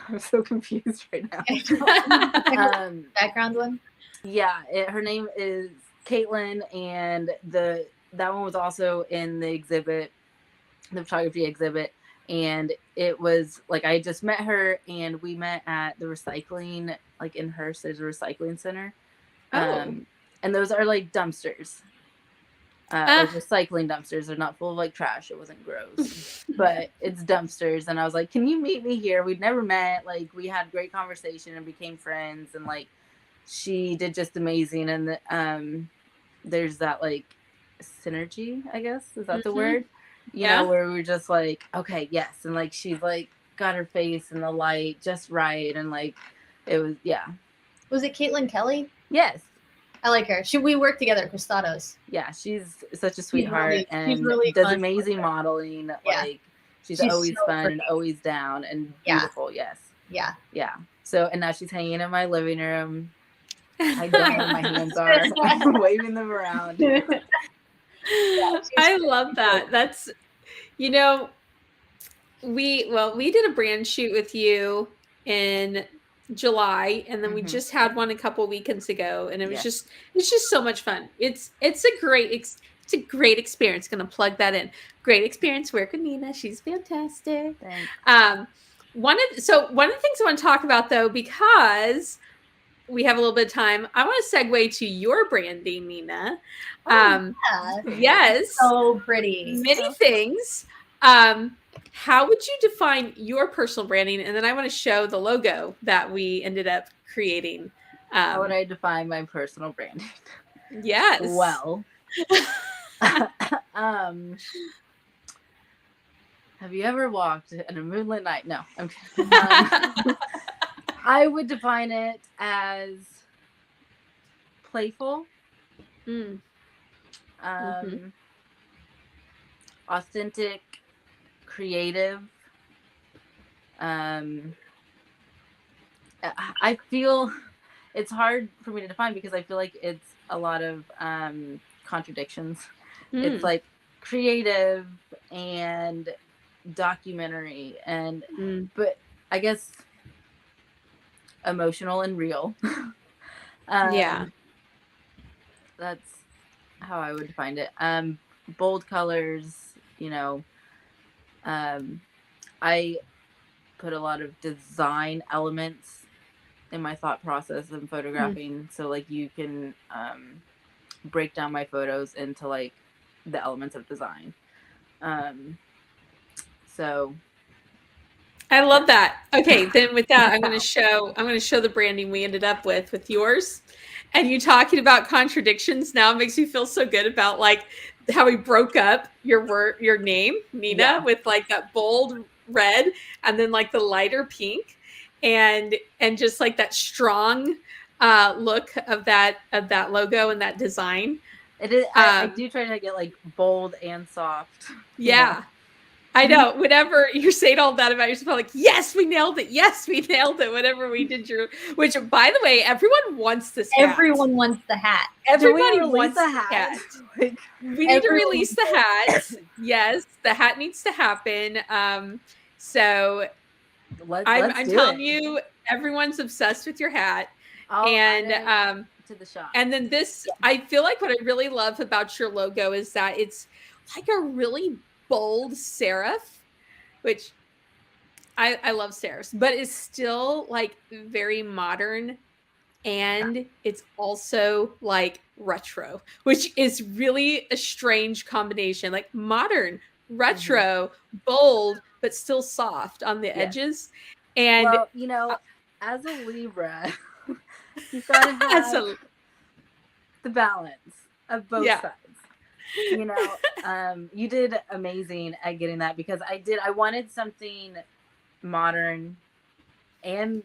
I'm so confused right now. Background one. Yeah, her name is Caitlin, and that one was also in the exhibit, the photography exhibit. And it was like I just met her, and we met at the recycling, like in Hearst, there's a recycling center. And those are like dumpsters. Like recycling dumpsters. They're not full of like trash. It wasn't gross, but it's dumpsters. And I was like, can you meet me here? We'd never met. Like, we had great conversation and became friends. And like, she did just amazing. And there's that like synergy, I guess. Is that the word? You know, where we're just like, okay, yes. And like, she's like got her face in the light just right. And like, it was, Was it Caitlin Kelly? Yes. I like her. We worked together at Cristados. Yeah, she's such a sweetheart and really does amazing modeling. Yeah. Like she's always so fun and always down and beautiful. Yes. Yeah. Yeah. So, and now she's hanging in my living room. I don't know where my hands are. I'm waving them around. I love that. That's, you know, we did a brand shoot with you in July, and then we just had one a couple weekends ago, and it was it's just so much fun. It's a great experience. Gonna plug that in. Great experience working with Nina. She's fantastic. Thanks. One of the things I want to talk about, though, because we have a little bit of time, I want to segue to your branding, Nina. Yes. So pretty. Many things. How would you define your personal branding? And then I want to show the logo that we ended up creating. How would I define my personal branding? Yes. Well, have you ever walked in a moonlit night? No, I'm kidding. I would define it as playful, authentic, creative. I feel it's hard for me to define because I feel like it's a lot of contradictions. It's like creative and documentary and but I guess emotional and real. That's how I would define it. Bold colors, you know. I put a lot of design elements in my thought process in photographing. So like you can break down my photos into like the elements of design. So I love that. Okay, then with that, I'm going to show the branding we ended up with yours. And you talking about contradictions now makes me feel so good about like how we broke up your name, Nina, with like that bold red and then like the lighter pink and just like that strong look of that logo and that design. It is. I do try to get like bold and soft. Yeah. I know. Whenever you're saying all that about yourself, like, yes, we nailed it. Yes, we nailed it. Whenever we did which, by the way, everyone wants this hat. Everyone wants the hat. Everybody wants the hat. Like, we need to release the hat. Yes, the hat needs to happen. So I'm telling you, everyone's obsessed with your hat. To the shop. And then this, I feel like what I really love about your logo is that it's like a really bold serif, which I love serifs, but it's still like very modern, and it's also like retro, which is really a strange combination, like modern, retro, bold, but still soft on the edges. And well, you know, as a Libra, you've got to have the balance of both sides. You know, you did amazing at getting that because I wanted something modern and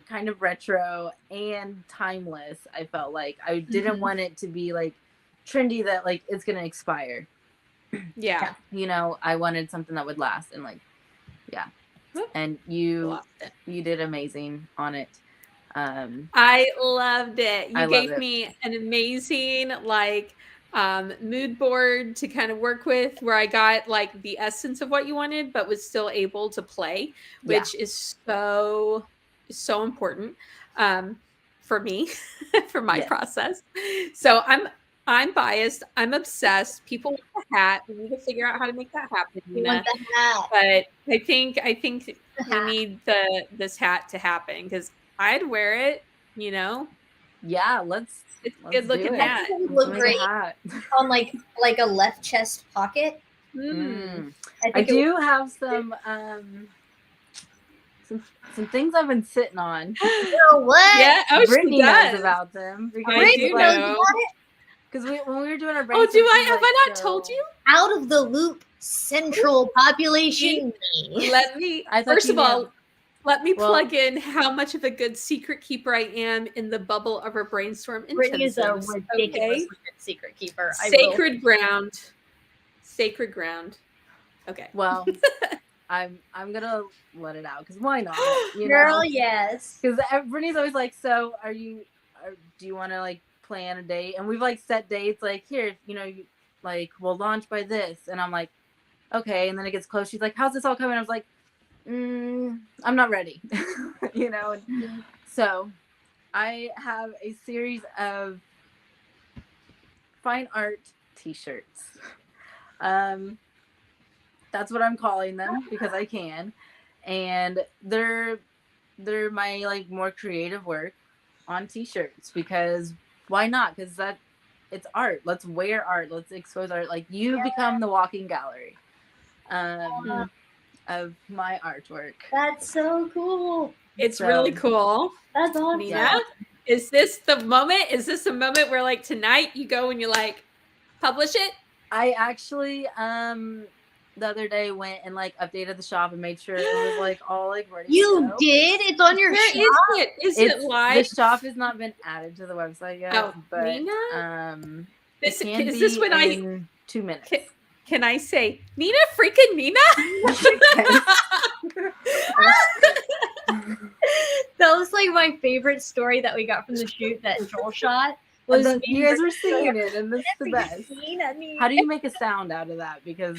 kind of retro and timeless. I felt like I didn't want it to be like trendy that like it's gonna expire. Yeah. You know, I wanted something that would last, and like, yeah. And you did amazing on it. I loved it. You I gave love it. me an amazing like mood board to kind of work with, where I got like the essence of what you wanted, but was still able to play, which is so important for me for my process. So I'm biased. I'm obsessed. People want the hat. We need to figure out how to make that happen. You want the hat. But I think we need this hat to happen, because I'd wear it, you know. Yeah, it's a good looking hat. It would look great on like a left chest pocket. I do have some things I've been sitting on. Oh, what? Yeah, Brittany knows about them. Brittany knows about it. Because when we were doing our brainstorm, have I not told you? Out of the loop central population. Let me first of all, let me plug in how much of a good secret keeper I am in the bubble of our brainstorm. Brittany is a ridiculous secret keeper. Sacred ground. Sacred ground. Okay. Well, I'm gonna let it out, because why not? You Girl, know? yes. Because Brittany's always like, so do you want to like plan a date? And we've like set dates, like, here, you know, like we'll launch by this, and I'm like, okay. And then it gets close, she's like, how's this all coming? I was like, I'm not ready. You know. So I have a series of fine art t-shirts. That's what I'm calling them, because I can. And they're my like more creative work on t-shirts, because why not? Because it's art. Let's wear art. Let's expose art. Like, you become the walking gallery of my artwork. That's so cool. It's really cool. That's awesome. Nina, is this the moment? Is this the moment where like tonight you go and you like publish it? I actually the other day went and like updated the shop and made sure it was like all like ready. You did? It's on your shop? Is it live? The shop has not been added to the website yet. But Nina? is this when in 2 minutes? Can I say Nina freaking Nina? That was like my favorite story that we got from the shoot that Joel shot. You guys were singing it, and this is the best. How do you make a sound out of that? Because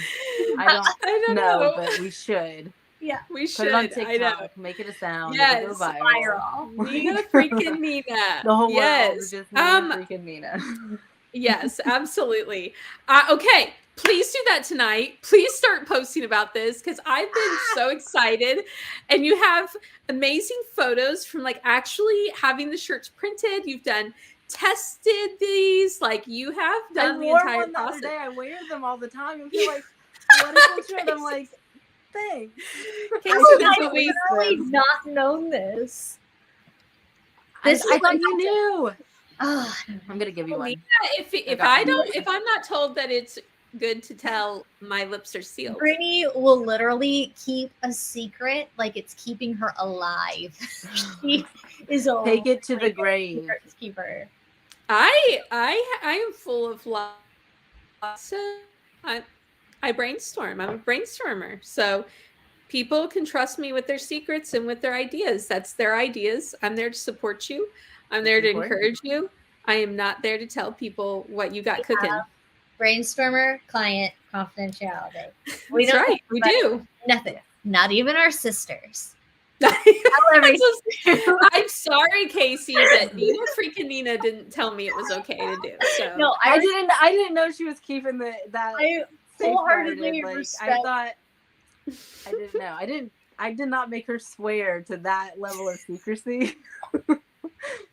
I don't know, but we should. Yeah, we should. Put it on TikTok. I know. Make it a sound. Yes, go viral. Nina freaking Nina. The whole world is just Nina freaking Nina. Yes, absolutely. Okay, please do that tonight. Please start posting about this, because I've been so excited. And you have amazing photos from like actually having the shirts printed. You've tested these, like you have done the entire process. The other day. I wear them all the time, and people like, what is this shirt? I'm like, thanks. I've really not known this. I thought you knew. I'm gonna give you one. If I'm not told that it's good to tell, my lips are sealed. Brittany will literally keep a secret like it's keeping her alive. She is a take it to the grave. Keeper. I am full of love. So I brainstorm. I'm a brainstormer. So people can trust me with their secrets and with their ideas. That's their ideas. I'm there to support you. I'm there to encourage you. I am not there to tell people what you got cooking. Brainstormer, client, confidentiality. That's right. We do. Nothing. Not even our sisters. I'm sorry, Casey, but Nina freaking Nina didn't tell me it was okay to do. So no, I didn't know she was keeping that. I wholeheartedly respect. I thought I didn't know. I did not make her swear to that level of secrecy.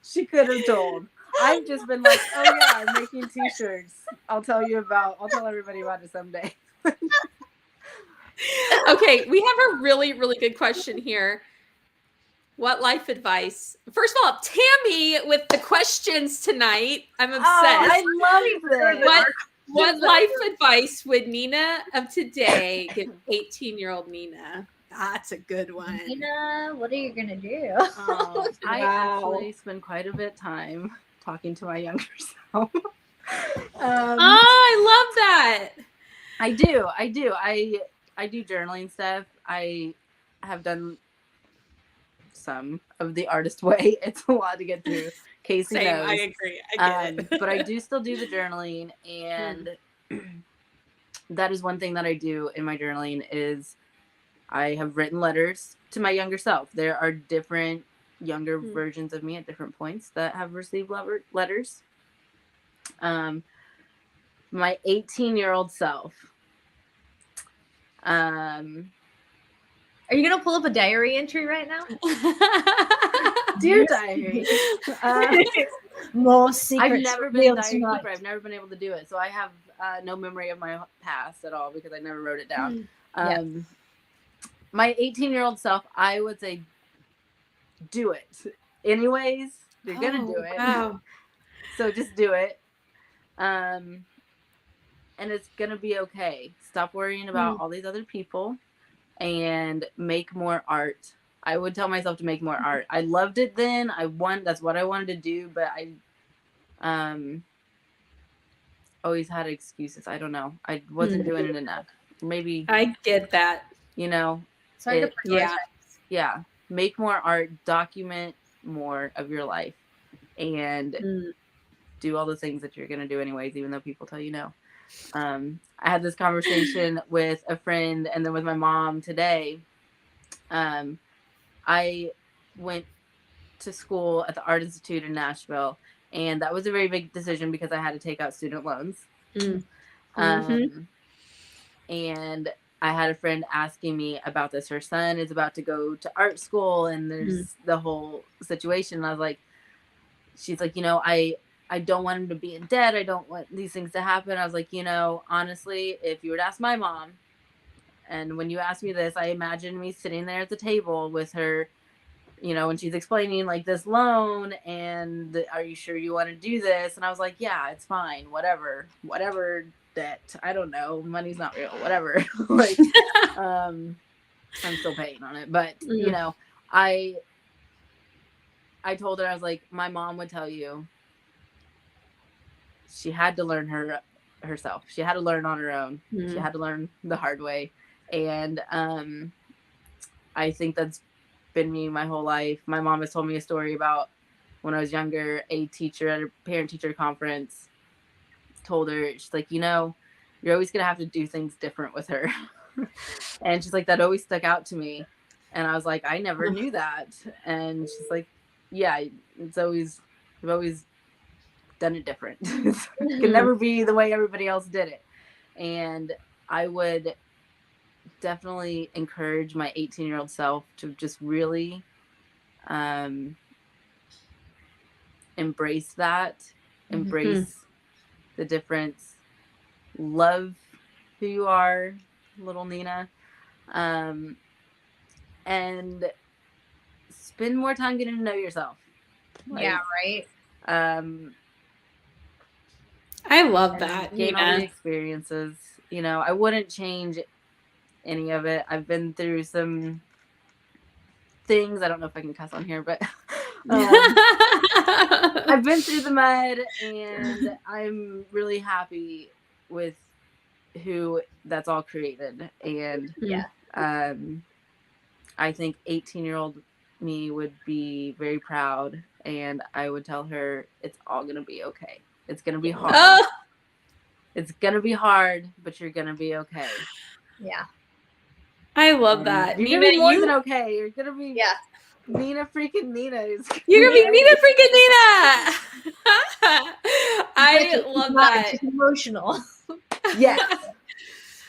She could have told. I've just been like, oh yeah, I'm making t-shirts. I'll tell everybody about it someday. Okay, we have a really, really good question here. What life advice? First of all, Tammy with the questions tonight. I'm obsessed. I love this. What life advice would Nina of today give 18-year-old Nina? That's a good one. Nina, what are you gonna do? I Wow. actually spend quite a bit of time talking to my younger self. I love that. I do. I do journaling stuff. I have done some of the artist way. It's a lot to get through. Casey Same, knows. I agree. I get it. But I do still do the journaling, and that is one thing that I do in my journaling is I have written letters to my younger self. There are different younger versions of me at different points that have received letters. My 18-year-old self. Are you gonna pull up a diary entry right now? Dear diary. Most secrets. I've never been a diary keeper. I've never been able to do it. So I have no memory of my past at all because I never wrote it down. My 18-year-old self, I would say, do it. Anyways, you're going to do it. Wow. So just do it. And it's going to be okay. Stop worrying about all these other people and make more art. I would tell myself to make more art. I loved it then. That's what I wanted to do, but I always had excuses. I don't know. I wasn't doing it enough. Maybe I get that. You know, make more art, document more of your life, and do all the things that you're going to do anyways, even though people tell you no. I had this conversation with a friend and then with my mom today. I went to school at the Art Institute in Nashville, and that was a very big decision because I had to take out student loans. And I had a friend asking me about this. Her son is about to go to art school, and there's the whole situation. And I was like, she's like, I don't want him to be in debt. I don't want these things to happen. I was like, honestly, if you were to ask my mom, and when you asked me this, I imagined me sitting there at the table with her, when she's explaining like this loan and are you sure you want to do this? And I was like, yeah, it's fine. Whatever debt. I don't know. Money's not real. Whatever. Like, I'm still paying on it. But, I told her, I was like, my mom would tell you she had to learn herself. She had to learn on her own. She had to learn the hard way. And I think that's been me my whole life. My mom has told me a story about when I was younger, a teacher at a parent-teacher conference told her, she's like, you're always going to have to do things different with her. And she's like, that always stuck out to me. And I was like, I never knew that. And she's like, yeah, you've always done it different. It can never be the way everybody else did it. And I would definitely encourage my 18-year-old self to just really embrace the difference, love who you are, little Nina, and spend more time getting to know yourself. Yeah, right. I love that. Gain all the experiences. I wouldn't change any of it. I've been through some things. I don't know if I can cuss on here, but I've been through the mud, and I'm really happy with who that's all created. And I think 18-year-old me would be very proud, and I would tell her it's all gonna be okay. It's gonna be hard. It's gonna be hard, but you're gonna be okay. Yeah. I love that. You're gonna be more than okay. You're gonna be Nina freaking Nina. You're gonna be Nina freaking Nina. I love that. She's emotional. Yes.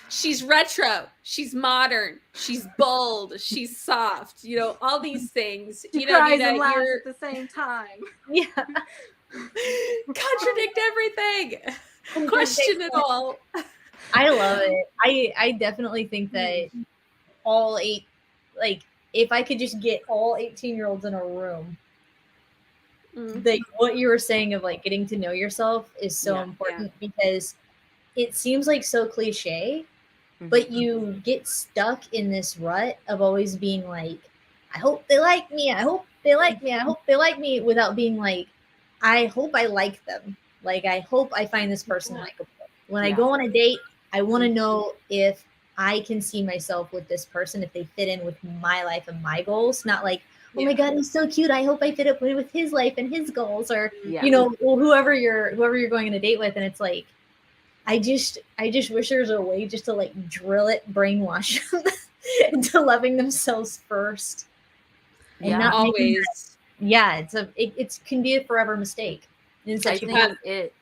She's retro. She's modern. She's bold. She's soft. All these things. She cries and laughs at the same time. Yeah. Contradict everything. Question it all. I love it. I definitely think that if I could just get all 18-year-olds in a room, like what you were saying of like getting to know yourself is so important because it seems like so cliche, but you get stuck in this rut of always being like, I hope they like me. I hope they like me. I hope they like me, without being like, I hope I like them. Like, I hope I find this person likable. When I Yeah. go on a date, I want to know if I can see myself with this person, if they fit in with my life and my goals. Not like, oh my God, he's so cute, I hope I fit up with his life and his goals, or Yeah. you know, well, whoever you're going on a date with. And it's like, I just wish there was a way just to like drill it, brainwash them into loving themselves first, and Yeah. not making that, Always. yeah, it can be a forever mistake. And I such a think it.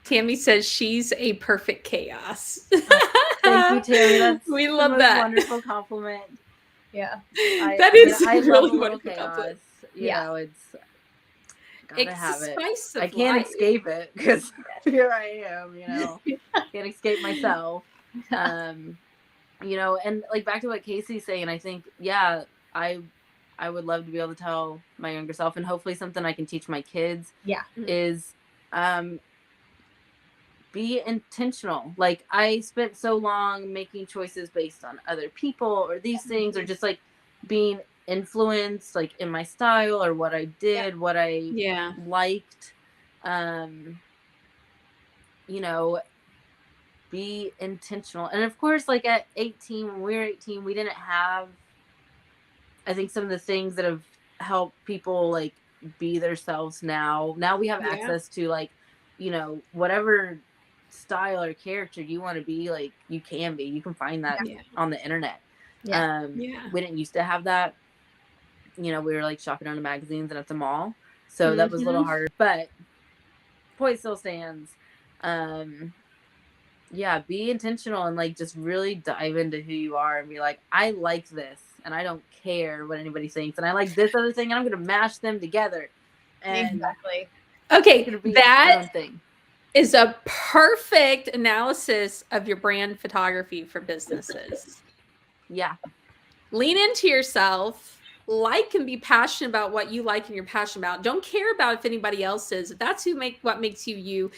Tammy says she's a perfect chaos. Thank you, Tammy. That's We the love most that. wonderful compliment. yeah, That I mean, is I really love a little wonderful chaos. compliment. You Yeah. know, it's gotta It's have the it. spice of I can't life. escape it because here I am. You know, can't escape myself. You know, and like back to what Casey's saying, I think, yeah, I would love to be able to tell my younger self, and hopefully something I can teach my kids. Yeah. Is be intentional. Like, I spent so long making choices based on other people or these things, or just like being influenced like in my style or what I did, what I liked. You know, be intentional. And of course, like at 18, when we were 18, we didn't have, I think, some of the things that have helped people like be themselves now. Now we have access to, like, you know, whatever style or character you want to be, like, you can be. You can find that on the internet. We didn't used to have that. You know, we were like shopping around the magazines and at the mall. So that was a little harder. But point still stands. Yeah, be intentional and like just really dive into who you are and be like, I like this and I don't care what anybody thinks, and I like this other thing and I'm gonna mash them together. And Exactly. Okay, that thing is a perfect analysis of your brand photography for businesses. Yeah. Lean into yourself, like and be passionate about what you like and you're passionate about. Don't care about if anybody else is. If that's what makes you you,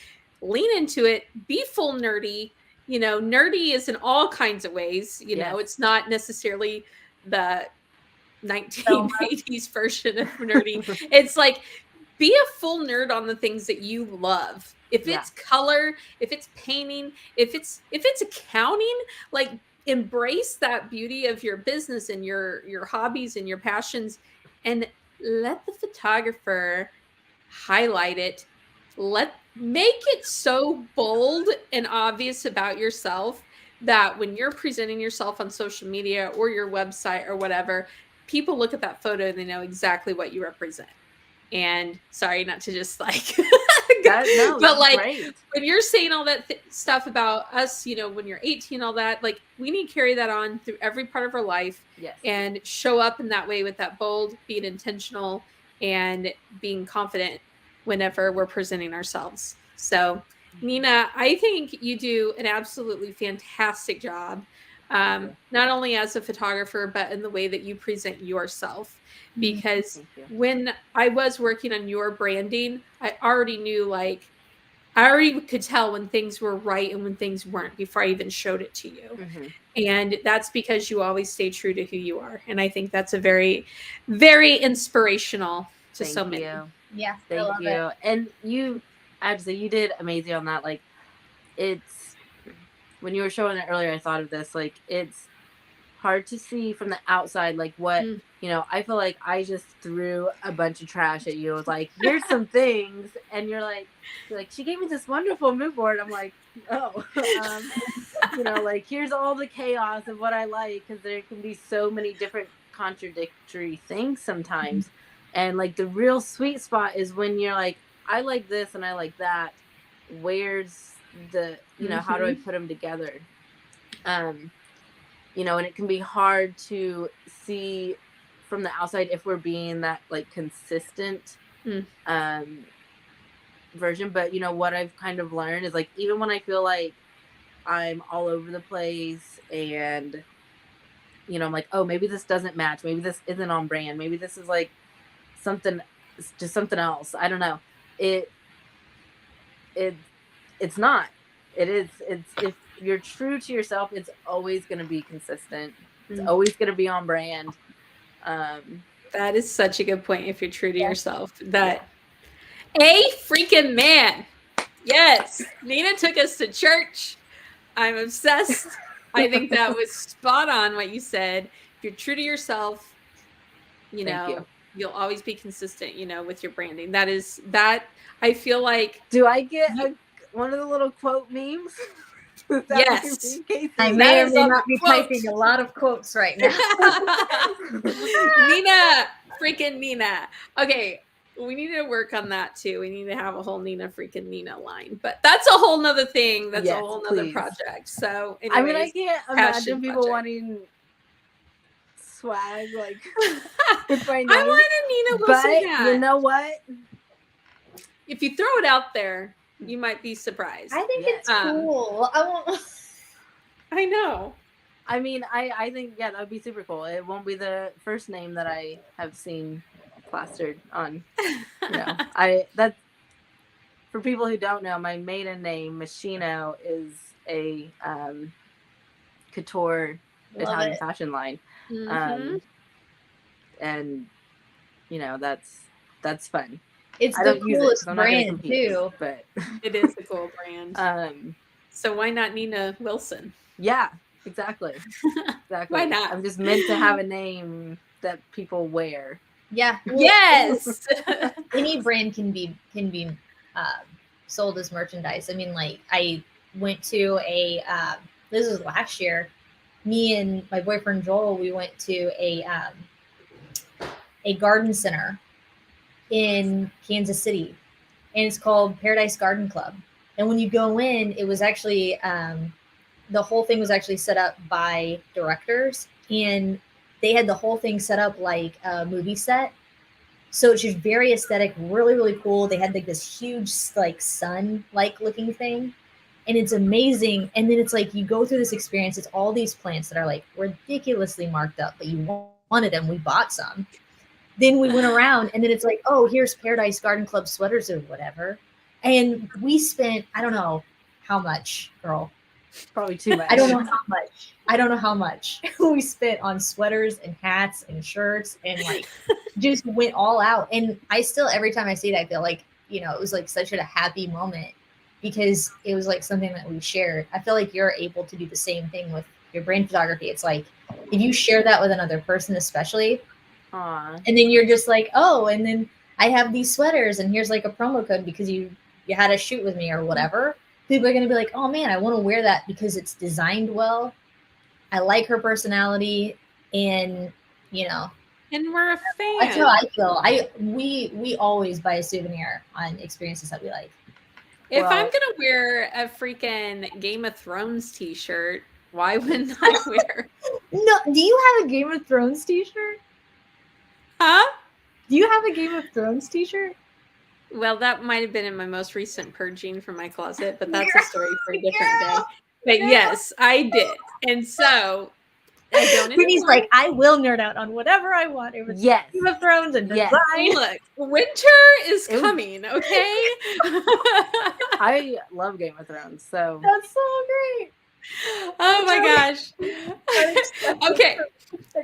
lean into it. Be full nerdy. You know, nerdy is in all kinds of ways. You know, it's not necessarily the 1980s version of nerdy. It's like, be a full nerd on the things that you love. If it's color, if it's painting, if it's accounting, like, embrace that beauty of your business and your hobbies and your passions, and let the photographer highlight it. Make it so bold and obvious about yourself that when you're presenting yourself on social media or your website or whatever, people look at that photo and they know exactly what you represent. And sorry, not to just like but like great. When you're saying all that stuff about us, you know, when you're 18, all that, like, we need to carry that on through every part of our life. And show up in that way with that bold, being intentional, and being confident whenever we're presenting ourselves. So, Nina, I think you do an absolutely fantastic job, not only as a photographer, but in the way that you present yourself. Because when I was working on your branding, I already knew, like, I already could tell when things were right and when things weren't before I even showed it to you. And that's because you always stay true to who you are. And I think that's a very, very inspirational to so many. Yeah. Thank you. And you, actually, you did amazing on that. Like, it's, when you were showing it earlier, I thought of this, like, it's hard to see from the outside, like, what, you know, I feel like I just threw a bunch of trash at you. It was like, here's some things. And you're like, she gave me this wonderful mood board. I'm like, oh, you know, like, here's all the chaos of what I like. Cause there can be so many different contradictory things sometimes. And like, the real sweet spot is when you're like, I like this and I like that. Where's the, you know, how do I put them together? You know, and it can be hard to see from the outside if we're being that, like, consistent version. But, you know, what I've kind of learned is, like, even when I feel like I'm all over the place and, you know, I'm like, oh, maybe this doesn't match. Maybe this isn't on brand. Maybe this is like something, just something else. I don't know. It's not. It is. It's you're true to yourself, it's always going to be consistent. It's Mm. always going to be on brand. That is such a good point. If you're true to yourself, that a freaking man. Yes, Nina took us to church. I'm obsessed. I think that was spot on what you said. If you're true to yourself, you know, you'll always be consistent, you know, with your branding. That I feel like. Do I get one of the little quote memes? Yes. I may or may not be typing a lot of quotes right now. Nina, freaking Nina. Okay, we need to work on that too. We need to have a whole Nina freaking Nina line, but that's a whole nother thing. That's a whole nother project. So anyways, I mean, I can't imagine people wanting swag like with my name. I want a Nina Wilson hat. You know what? If you throw it out there, you might be surprised. I think it's cool. I know. I mean, I think that would be super cool. It won't be the first name that I have seen plastered on. You know, that's for people who don't know. My maiden name, Machino, is a couture Italian fashion line, and you know that's fun. It's the coolest brand too, but it is a cool brand. So why not Nina Wilson? Yeah, exactly. Why not? I'm just meant to have a name that people wear. Yeah. Yes. Any brand can be sold as merchandise. I mean, like I went to this was last year. Me and my boyfriend Joel, we went to a garden center in Kansas City, and it's called Paradise Garden Club. And when you go in, it was actually the whole thing was actually set up by directors, and they had the whole thing set up like a movie set. So it's just very aesthetic, really, really cool. They had like this huge like sun-like looking thing, and it's amazing. And then it's like you go through this experience. It's all these plants that are like ridiculously marked up, but you wanted them. We bought some. Then we went around, and then it's like, oh, here's Paradise Garden Club sweaters or whatever. And we spent, I don't know how much, girl. Probably too much. I don't know how much we spent on sweaters and hats and shirts, and like just went all out. And I still, every time I see that, I feel like, you know, it was like such a happy moment because it was like something that we shared. I feel like you're able to do the same thing with your brand photography. It's like, if you share that with another person, especially, and then you're just like, oh, and then I have these sweaters, and here's like a promo code because you had a shoot with me or whatever. People are going to be like, oh man, I want to wear that because it's designed well. I like her personality, and you know, and we're a fan. That's how I feel. We always buy a souvenir on experiences that we like. If I'm going to wear a freaking Game of Thrones t-shirt, why wouldn't I wear? No, do you have a Game of Thrones t-shirt? Huh? Do you have a Game of Thrones t-shirt? Well, that might have been in my most recent purging from my closet, but that's a story for a different day. But yes, I did. And so I don't Brittany's like, I will nerd out on whatever I want. It was yes. Game of Thrones and design. Look, winter is coming, okay? I love Game of Thrones, so that's so great. Oh my gosh. Okay.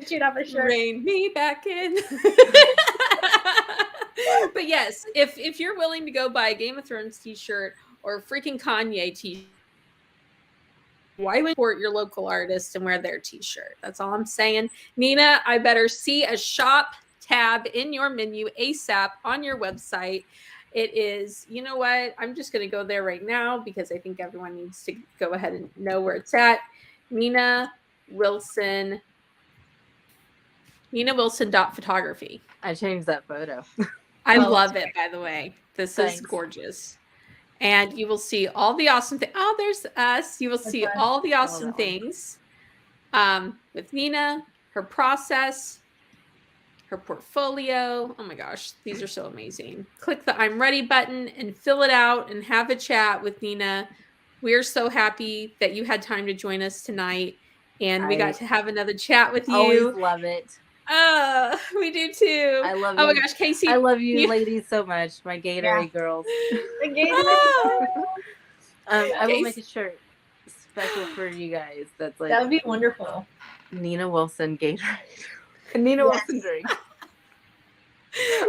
She'd have a shirt. Rein me back in. But yes, if you're willing to go buy a Game of Thrones t-shirt or a freaking Kanye t-shirt, why would you support your local artist and wear their t-shirt? That's all I'm saying. Nina, I better see a shop tab in your menu ASAP on your website. It is, you know what? I'm just going to go there right now because I think everyone needs to go ahead and know where it's at. Nina Wilson. NinaWilson.photography. I changed that photo. I love it, by the way. This is gorgeous. And you will see all the awesome things. Oh, there's us. You will see all the awesome things with Nina, her process, her portfolio. Oh my gosh, these are so amazing. Click the I'm ready button and fill it out and have a chat with Nina. We're so happy that you had time to join us tonight, and we got to have another chat with you. Always love it. We do too. I love you. Oh my gosh, Casey. I love you ladies so much. My Gatorade girls. The Gatorade. I will make a shirt special for you guys. That's like That would be wonderful. Nina Wilson Gatorade. Nina Wilson drink.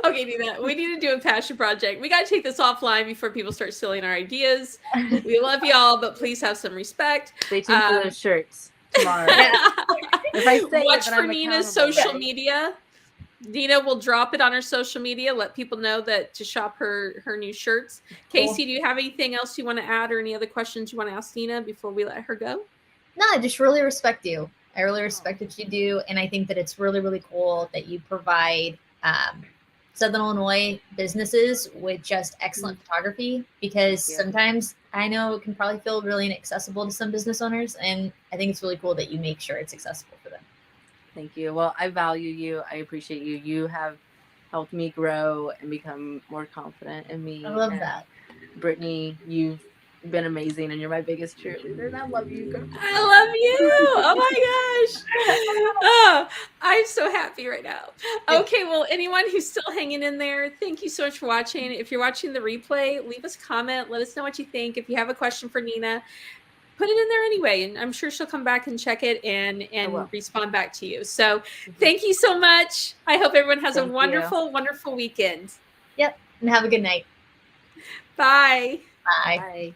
Okay, Nina, we need to do a passion project. We got to take this offline before people start stealing our ideas. We love y'all, but please have some respect. Stay tuned for those shirts tomorrow. If I say Watch it, then for I'm Nina's accountable. social media. Nina will drop it on her social media. Let people know that to shop her new shirts. Cool. Casey, do you have anything else you want to add or any other questions you want to ask Nina before we let her go? No, I just really respect you. I really respect what you do, and I think that it's really, really cool that you provide Southern Illinois businesses with just excellent photography, because sometimes I know it can probably feel really inaccessible to some business owners, and I think it's really cool that you make sure it's accessible for them. Thank you. Well, I value you. I appreciate you. You have helped me grow and become more confident in me. I love and that. Brittany, you've been amazing, and you're my biggest cheerleader, and I love you. I love you. Oh my gosh. Oh, I'm so happy right now. Okay, well, anyone who's still hanging in there, thank you so much for watching. If you're watching the replay, leave us a comment. Let us know what you think. If you have a question for Nina, put it in there anyway, and I'm sure she'll come back and check it and respond back to you. So thank you so much. I hope everyone has a wonderful, wonderful weekend. Yep, and have a good night. Bye. Bye. Bye.